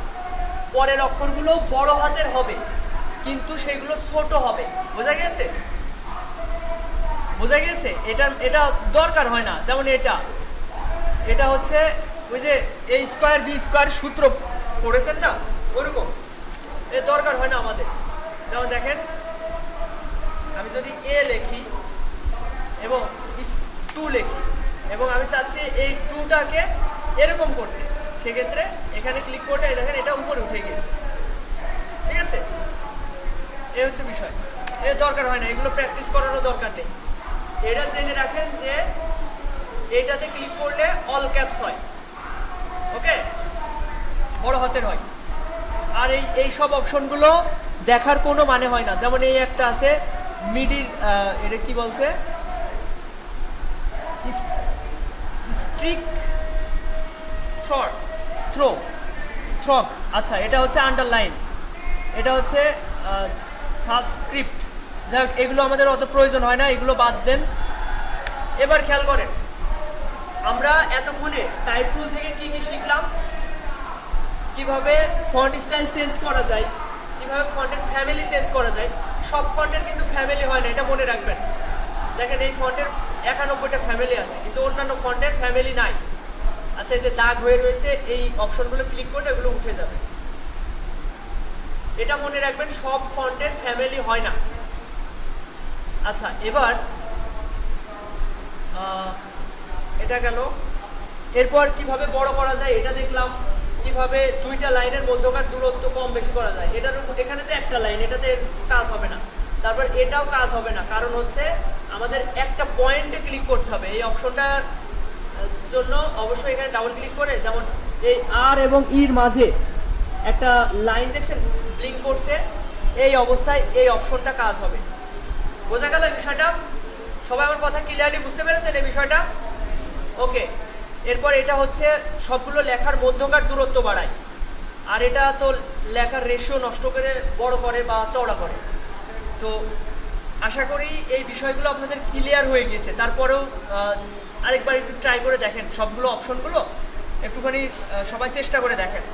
পরের অক্ষরগুলো বড় হাতের হবে কিন্তু সেগুলো ছোট হবে। বোঝা গেছে? বোঝা গেছে? এটা দরকার হয় না। যেমন এটা হচ্ছে ওই যে এ স্কোয়ার বি স্কোয়ার সূত্র পড়েছেন না, ওরকম এর দরকার হয় না আমাদের। যেমন দেখেন আমি যদি এ লিখি এবং 2 লিখি এবং আমি চাচ্ছি এই 2টাকে এরকম করতে, সেক্ষেত্রে এখানে ক্লিক করলে দেখেন এটা উপরে উঠে গিয়েছে। ঠিক আছে? এই হচ্ছে বিষয়। এর দরকার হয় না, এগুলো প্র্যাকটিস করারও দরকার নেই। এটা জেনে রাখেন যে এইটাতে ক্লিক করলে অল ক্যাপস হয়, ওকে, বড় হাতের হয়। আর এই সব অপশনগুলো দেখার কোনো মানে হয় না। যেমন এই একটা আছে মিডিল, এটা কি বলছে, স্ট্রিক থ্রো, আচ্ছা এটা হচ্ছে আন্ডারলাইন, এটা হচ্ছে সাবস্ক্রিপ্ট। যাই হোক, এগুলো আমাদের অত প্রয়োজন হয় না, এগুলো বাদ দেন। এবার খেয়াল করেন আমরা এতক্ষণে টাইপ টুল থেকে কি কি শিখলাম, কিভাবে ফন্ট স্টাইল চেঞ্জ করা যায়, কিভাবে ফন্টের ফ্যামিলি চেঞ্জ করা যায়। সব ফন্টের কিন্তু ফ্যামিলি হয় না, এটা মনে রাখবেন। দেখেন এই ফন্টের 91টা ফ্যামিলি আছে কিন্তু অন্যান্য ফন্টের ফ্যামিলি নাই। আচ্ছা এই যে দাগ হয়ে রয়েছে, এই অপশনগুলো ক্লিক করলে এগুলো উঠে যাবে। এটা মনে রাখবেন, সব ফন্টের ফ্যামিলি হয় না। আচ্ছা এবার এটা গেল। এরপর কিভাবে বড় করা যায় এটা দেখলাম, কিভাবে দুইটা লাইনের মধ্যকার দূরত্ব কম বেশি করা যায়। এখানে তো একটা লাইন, এটাতে কাজ হবে না। তারপর এটাও কাজ হবে না, কারণ হচ্ছে আমাদের একটা পয়েন্টে ক্লিক করতে হবে। এই অপশনটার জন্য অবশ্যই এখানে ডাবল ক্লিক করে, যেমন এই আর এবং ইর মাঝে একটা লাইন দেখছেন ব্লিঙ্ক করছে, এই অবস্থায় এই অপশনটা কাজ হবে। বোঝা গেল এই বিষয়টা? সবাই আমার কথা ক্লিয়ারলি বুঝতে পেরেছেন এই বিষয়টা? ওকে। এরপর এটা হচ্ছে সবগুলো লেখার মধ্যকার দূরত্ব বাড়ায়, আর এটা তো লেখার রেশিও নষ্ট করে বড় করে বা চওড়া করে। তো আশা করি এই বিষয়গুলো আপনাদের ক্লিয়ার হয়ে গেছে। তারপরেও আরেকবার একটু ট্রাই করে দেখেন, সবগুলো অপশনগুলো একটুখানি সবাই চেষ্টা করে দেখেন।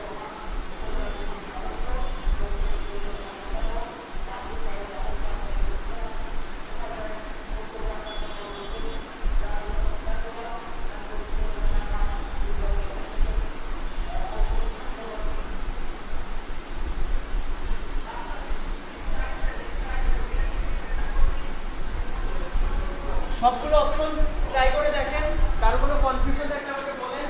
সবগুলো অপশন ট্রাই করে দেখেন, কারো কোনো কনফিউশন থাকলে আমাকে বলেন।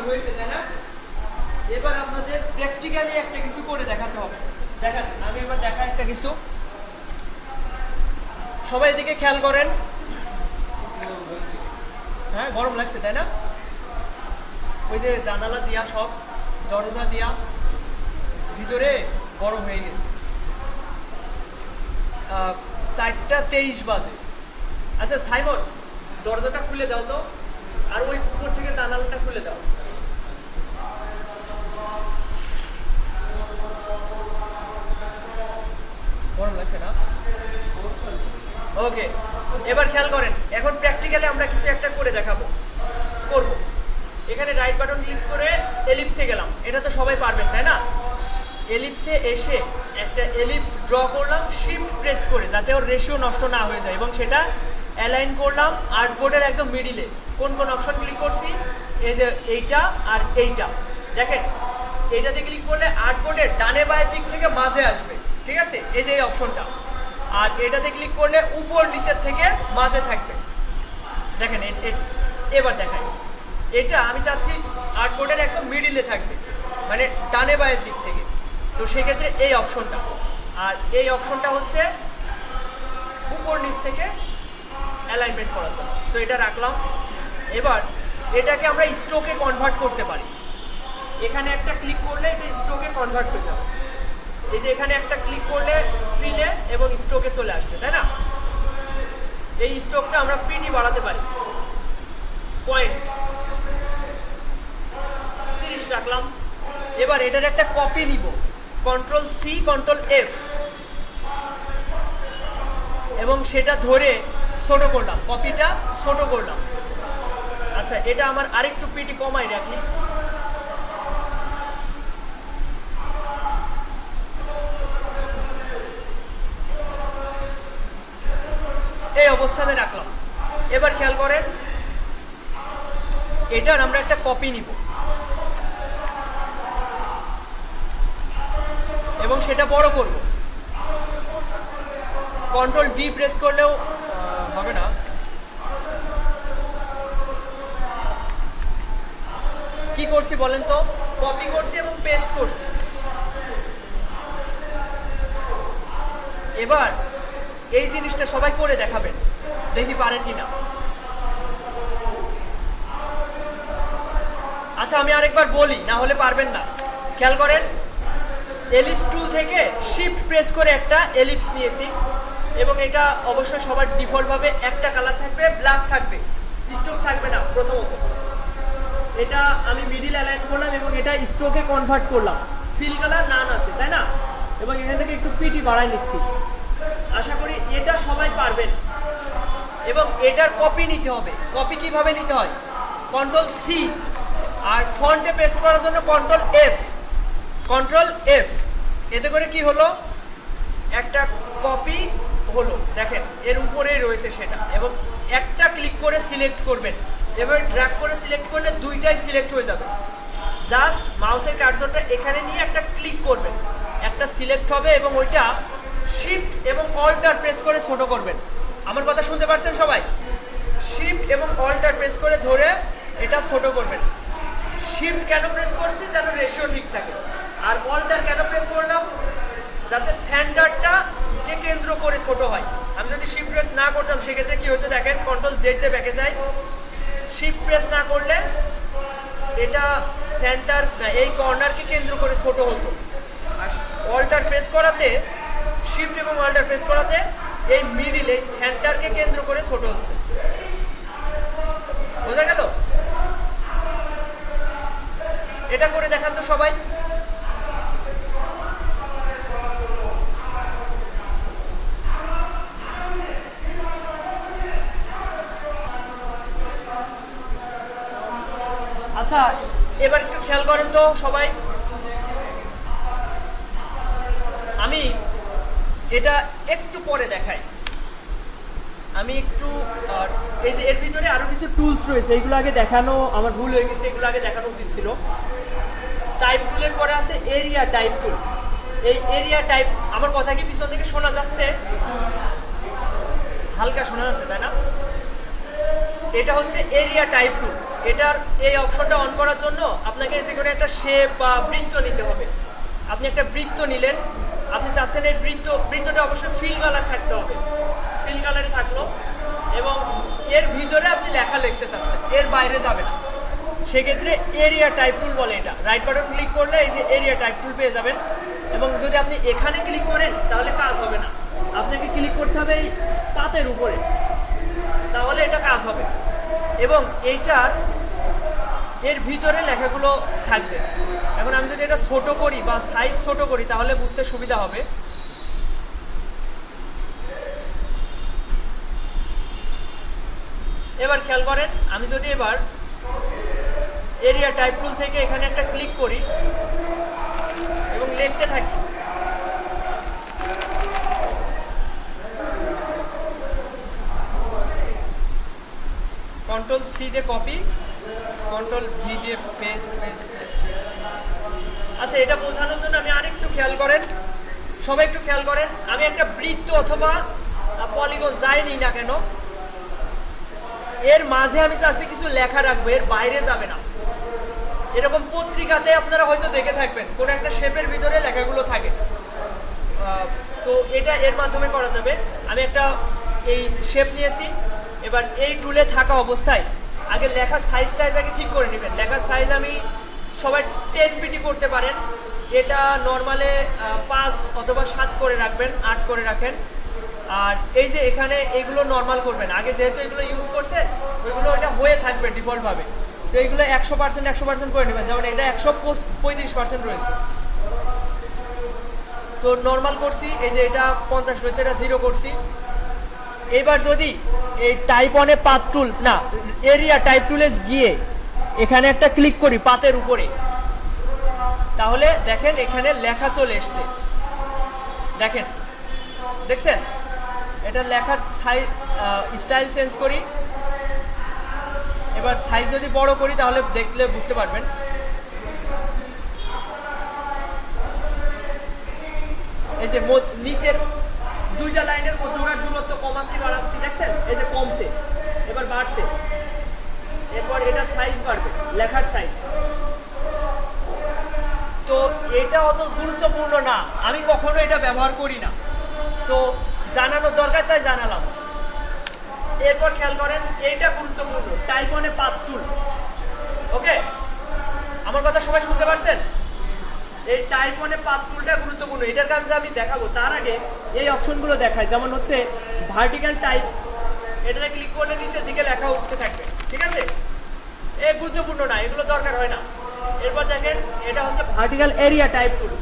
হয়েছে, তাই না? এবার আপনাদের প্র্যাকটিক্যালি একটা কিছু করে দেখাতে হবে। দেখেন আমি এবার দেখা একটা কিছু, সবাই এদিকে খেয়াল করেন। হ্যাঁ গরম লাগছে তাই না? ওই যে জানালা দিয়া, সব দরজা দিয়া ভিতরে গরম হয়ে গেছে। 4:23 বাজে। আচ্ছা সাইমন, দরজাটা খুলে দাও তো, আর ওই উপর থেকে জানালাটা খুলে দাও। ওকে, এবার খেয়াল করেন, এখন প্র্যাকটিক্যালি আমরা কিছু একটা করে করব। এখানে রাইট বাটন ক্লিক করে এলিপসে গেলাম, এটা তো সবাই পারবেন তাই না? এলিপসে এসে একটা এলিপস ড্র করলাম শিফট প্রেস করে, যাতে ওর রেশিও নষ্ট না হয়ে যায়, এবং সেটা অ্যালাইন করলাম আর্টবোর্ডের একদম মিডিলে। কোন কোন অপশন ক্লিক করছি? এই যে এইটা আর এইটা, দেখেন এইটাতে ক্লিক করলে আর্টবোর্ডের ডানে বায়ের দিক থেকে মাঝে আসবে, ঠিক আছে? এই যে এই অপশনটা। আর এটাতে ক্লিক করলে উপর নিচের থেকে মাঝে থাকবে, দেখেন। এবার দেখাই, এটা আমি চাচ্ছি আর্টবোর্ডের একদম মিডিলে থাকবে, মানে ডানে বায়ের দিক থেকে। তো সেক্ষেত্রে এই অপশনটা, আর এই অপশনটা হচ্ছে উপর নিচ থেকে অ্যালাইনমেন্ট করার জন্য। তো এটা রাখলাম। এবার এটাকে আমরা স্ট্রোকে কনভার্ট করতে পারি। এখানে একটা ক্লিক করলে এটা স্ট্রোকে কনভার্ট হয়ে যাবে। এই যে এখানে একটা ক্লিক করলে ফিলে এবং স্ট্রোকে চলে আসছে, তাই না? এই স্ট্রোকটা আমরা পিটি বাড়াতে পারি, পয়েন্ট 30 রাখলাম। এবার এটার একটা কপি নিব, কন্ট্রোল সি কন্ট্রোল এফ, এবং সেটা ধরে ছোট করলাম, কপিটা ছোট করলাম। আচ্ছা, এটা আমার আরেকটু পিটি কমাই রাখি। এই অবস্থানে রাখলাম। এবার খেয়াল করেন, এটার আমরা একটা কপি নিব এবং সেটা বড় করব। কন্ট্রোল ডি প্রেস করলেও হবে না। কি করছি বলেন তো? কপি করছি এবং পেস্ট করছি। এবার এই জিনিসটা সবাই করে দেখাবেন, দেখি পারেন কিনা। আচ্ছা, আমি আরেকবার বলি, না হলে পারবেন না। খেয়াল করেন, এলিপস টুল থেকে শিফট প্রেস করে একটা এলিপস নিয়েছি, এবং এটা অবশ্যই সবার ডিফল্টভাবে একটা কালার থাকবে, ব্ল্যাক থাকবে, স্ট্রোক থাকবে না। প্রথমত এটা আমি মিডিল অ্যালাইন করলাম এবং এটা স্ট্রোকে কনভার্ট করলাম, ফিল কালার নান আছে, তাই না? এবং এখান থেকে একটু পিটি বাড়াই নিচ্ছি। আশা করি এটা সবাই পারবেন। এবং এটার কপি নিতে হবে। কপি কিভাবে নিতে হয়? কন্ট্রোল সি, আর ফন্টে পেস্ট করার জন্য কন্ট্রোল এফ, কন্ট্রোল এফ। এতে করে কি হলো, একটা কপি হলো, দেখেন এর উপরেই রয়েছে সেটা। এবং একটা ক্লিক করে সিলেক্ট করবেন, এবার ড্র্যাগ করে সিলেক্ট করলে দুইটাই সিলেক্ট হয়ে যাবে। জাস্ট মাউসের কার্সরটা এখানে নিয়ে একটা ক্লিক করবেন, একটা সিলেক্ট হবে, এবং ওইটা শিফট এবং অল্টার প্রেস করে ছোট করবেন। আমার কথা শুনতে পারছেন সবাই? শিফট এবং অল্টার প্রেস করে ধরে এটা ছোট করবেন। শিফট কেন প্রেস করছি? যেন রেশিও ঠিক থাকে। আর অল্টার কেন প্রেস করলাম? যাতে সেন্টারটা কে কেন্দ্র করে ছোট হয়। আমি যদি শিফট প্রেস না করতাম সেক্ষেত্রে কি হতো দেখেন, কন্ট্রোল জেড দিয়ে ব্যাকে যায়। শিফট প্রেস না করলে এটা সেন্টার না, এই কর্নারকে কেন্দ্র করে ছোট হতো। আর অল্টার প্রেস করাতে, শিফট এবং অল্টার প্রেস করাতে এই মিডিল, এই সেন্টারকে কেন্দ্র করে ছোট হচ্ছে। বোঝা গেল? এটা করে দেখান তো সবাই। আচ্ছা, এবার একটু খেয়াল করেন তো সবাই। আমি এটা একটু পরে দেখাই। আমি একটু এই যে এর ভিতরে আরো কিছু টুলস রয়েছে, এইগুলো আগে দেখানো আমার ভুল হয়ে গেছে, এগুলো আগে দেখানো উচিত ছিল। টাইপ টুলের পরে আছে এরিয়া টাইপ টুল। এই এরিয়া টাইপ, আমার কথা কি পিছন থেকে শোনা যাচ্ছে? হালকা শোনা যাচ্ছে, তাই না? এটা হচ্ছে এরিয়া টাইপ টুল। এটার এই অপশনটা অন করার জন্য আপনাকে যে কোনো একটা শেপ বা বৃত্ত নিতে হবে। আপনি একটা বৃত্ত নিলেন, আপনি চাচ্ছেন এই বৃত্তটা অবশ্যই ফিল কালার থাকতে হবে, ফিল কালারে থাকলো, এবং এর ভিতরে আপনি লেখা লিখতে চাচ্ছেন, এর বাইরে যাবে না। সেক্ষেত্রে এরিয়া টাইপ টুল বলে এটা। রাইট বাটন ক্লিক করলে এই যে এরিয়া টাইপ টুল পেয়ে যাবেন। এবং যদি আপনি এখানে ক্লিক করেন তাহলে কাজ হবে না, আপনাকে ক্লিক করতে হবে এই পাতের উপরে, তাহলে এটা কাজ হবে। এবং এইটার এর ভিতরে লেখাগুলো থাকবে। এখন আমি যদি এটা ছোট করি বা সাইজ ছোট করি তাহলে বুঝতে সুবিধা হবে। এবার খেয়াল করেন, আমি যদি এবার এরিয়া টাইপ টুল থেকে এখানে একটা ক্লিক করি এবং লিখতে থাকি, কন্ট্রোল সি দিয়ে কপি, কন্ট্রোল ভি দিয়ে পেস্ট পেস্ট পেস্ট। আচ্ছা, এটা বোঝানোর জন্য আমি আরেকটু খেয়াল করেন, সবাই একটু খেয়াল করেন, আমি একটা বৃত্ত অথবা পলিগন যাই নিই না কেন, এর মাঝে আমি চাচ্ছি কিছু লেখা রাখবো, এর বাইরে যাবে না। এরকম পত্রিকাতে আপনারা হয়তো দেখে থাকবেন কোনো একটা শেপের ভিতরে লেখাগুলো থাকে, তো এটা এর মাধ্যমে করা যাবে। আমি একটা এই শেপ নিয়েছি, এবার এই টুলে থাকা অবস্থায় আগে লেখার সাইজটা আগে ঠিক করে নেবেন। লেখার সাইজ আমি সবাই 10 পিটি করতে পারেন, এটা নর্মালে 5 অথবা 7 করে রাখবেন, 8 করে রাখেন। আর এই যে এখানে এইগুলো নর্মাল করবেন, আগে যেহেতু এগুলো ইউজ করছে ওইগুলো এটা হয়ে থাকবে ডিফল্টভাবে, তো এইগুলো 100% করে নেবেন, যেমন এটা 135% রয়েছে, তো নর্মাল করছি। এই যে এটা 50 রয়েছে, এটা 0 করছি। এবার যদি এই টাইপ অনে পাথ টুল না এরিয়া টাইপ টুলে গিয়ে এখানে একটা ক্লিক করি পাতের উপরে, তাহলে দেখেন এখানে লেখা চলে এসছে, দেখেন, দেখছেন? এটা লেখার সাইজ স্টাইল চেঞ্জ করি, এবার সাইজ যদি বড় করি তাহলে দেখলে বুঝতে পারবেন। এই যে নিচের দুইটা লাইনের মধ্যকার দূরত্ব কমাচ্ছি বাড়াচ্ছি, দেখছেন? এই যে কমছে, এবার বাড়ছে, এরপর এটা সাইজ বাড়বে, লেখার সাইজ। তো এটা অত গুরুত্বপূর্ণ না, আমি কখনো এটা ব্যবহার করি না, তো জানানোর দরকার তাই জানালাম। এরপর খেয়াল করেন, এইটা গুরুত্বপূর্ণ, টাইপ অনে পাথ টুল। ওকে, আমার কথা সবাই শুনতে পারছেন? এই টাইপ অনে পাথ টুলটা গুরুত্বপূর্ণ, এটার কাজে আমি দেখাবো। তার আগে এই অপশনগুলো দেখায়, যেমন হচ্ছে ভার্টিক্যাল টাইপ, এটাতে ক্লিক করলে নিচের দিকে লেখা উঠতে থাকবে, ঠিক আছে? এ গুরুত্বপূর্ণ না, এগুলো দরকার হয় না। এরপর দেখেন, এটা হচ্ছে ভার্টিক্যাল এরিয়া টাইপ টুল।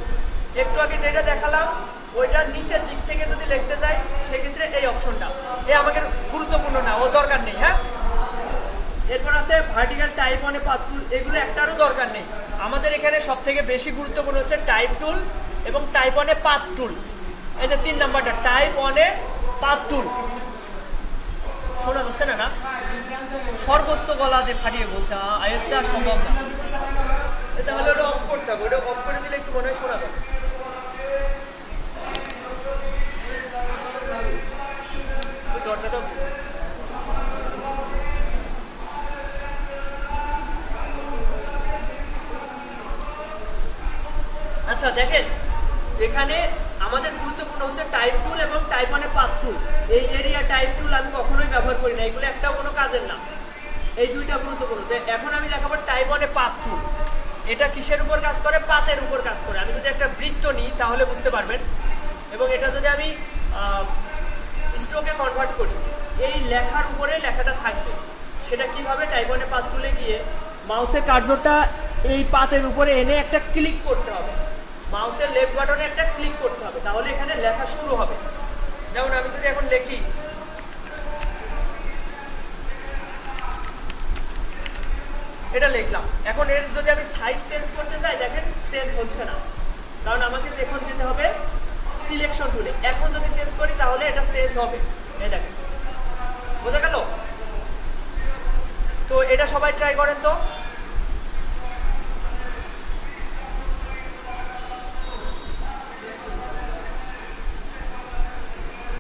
একটু আগে যেটা দেখালাম ওইটার নিচের দিক থেকে যদি লিখতে যাই সেক্ষেত্রে এই অপশনটা, এ আমাদের গুরুত্বপূর্ণ না, ও দরকার নেই। হ্যাঁ, এরপর আছে ভার্টিক্যাল টাইপ অনে পাথ টুল, এগুলো একটারও দরকার নেই। আমাদের এখানে সব থেকে বেশি গুরুত্বপূর্ণ হচ্ছে টাইপ টুল এবং টাইপ অনে পাথ টুল। এই যে 3 নাম্বারটা, টাইপ অনে পাথ টুল। শোনা যাচ্ছে না? না, সর্বোচ্চ গলা দিয়ে ফাটিয়ে বলছে, আইএসটা আর সম্ভব না। তাহলে ওটা অফ করতে হবে, ওটা অফ করে দিলে একটু মনে হয় শোনা যাবে। দরজাটাও আচ্ছা, দেখেন এখানে আমাদের গুরুত্বপূর্ণ হচ্ছে টাইপ টুল এবং টাইপ অনে পাথ টুল। এই এরিয়া টাইপ টুল আমি কখনোই ব্যবহার করি না, এগুলো একটাও কোনো কাজের না। এই দুইটা গুরুত্বপূর্ণ। এখন আমি দেখাবো টাইপ অনে পাথ টুল। এটা কিসের উপর কাজ করে? পাতের উপর কাজ করে। আমি যদি একটা বৃত্ত নিই তাহলে বুঝতে পারবেন, এবং এটা যদি আমি স্ট্রোকে কনভার্ট করি, এই লেখার উপরে লেখাটা থাকবে। সেটা কিভাবে? টাইপ অনে পাথ টুলে গিয়ে মাউসের কার্সরটা এই পাতের উপরে এনে একটা ক্লিক করতে হবে, মাউসের লেফট বাটনে একটা ক্লিক করতে হবে, তাহলে এখানে লেখা শুরু হবে। যেমন আমি যদি এখন লিখি, এটা লিখলাম, এখন এর যদি আমি সাইজ চেঞ্জ করতে চাই, দেখেন চেঞ্জ হচ্ছে না, কারণ আমাকে এখন যেতে হবে সিলেকশন টুলে। এখন যদি চেঞ্জ করি তাহলে এটা চেঞ্জ হবে, এই দেখেন, বোঝা গেল? তো এটা সবাই ট্রাই করেন তো।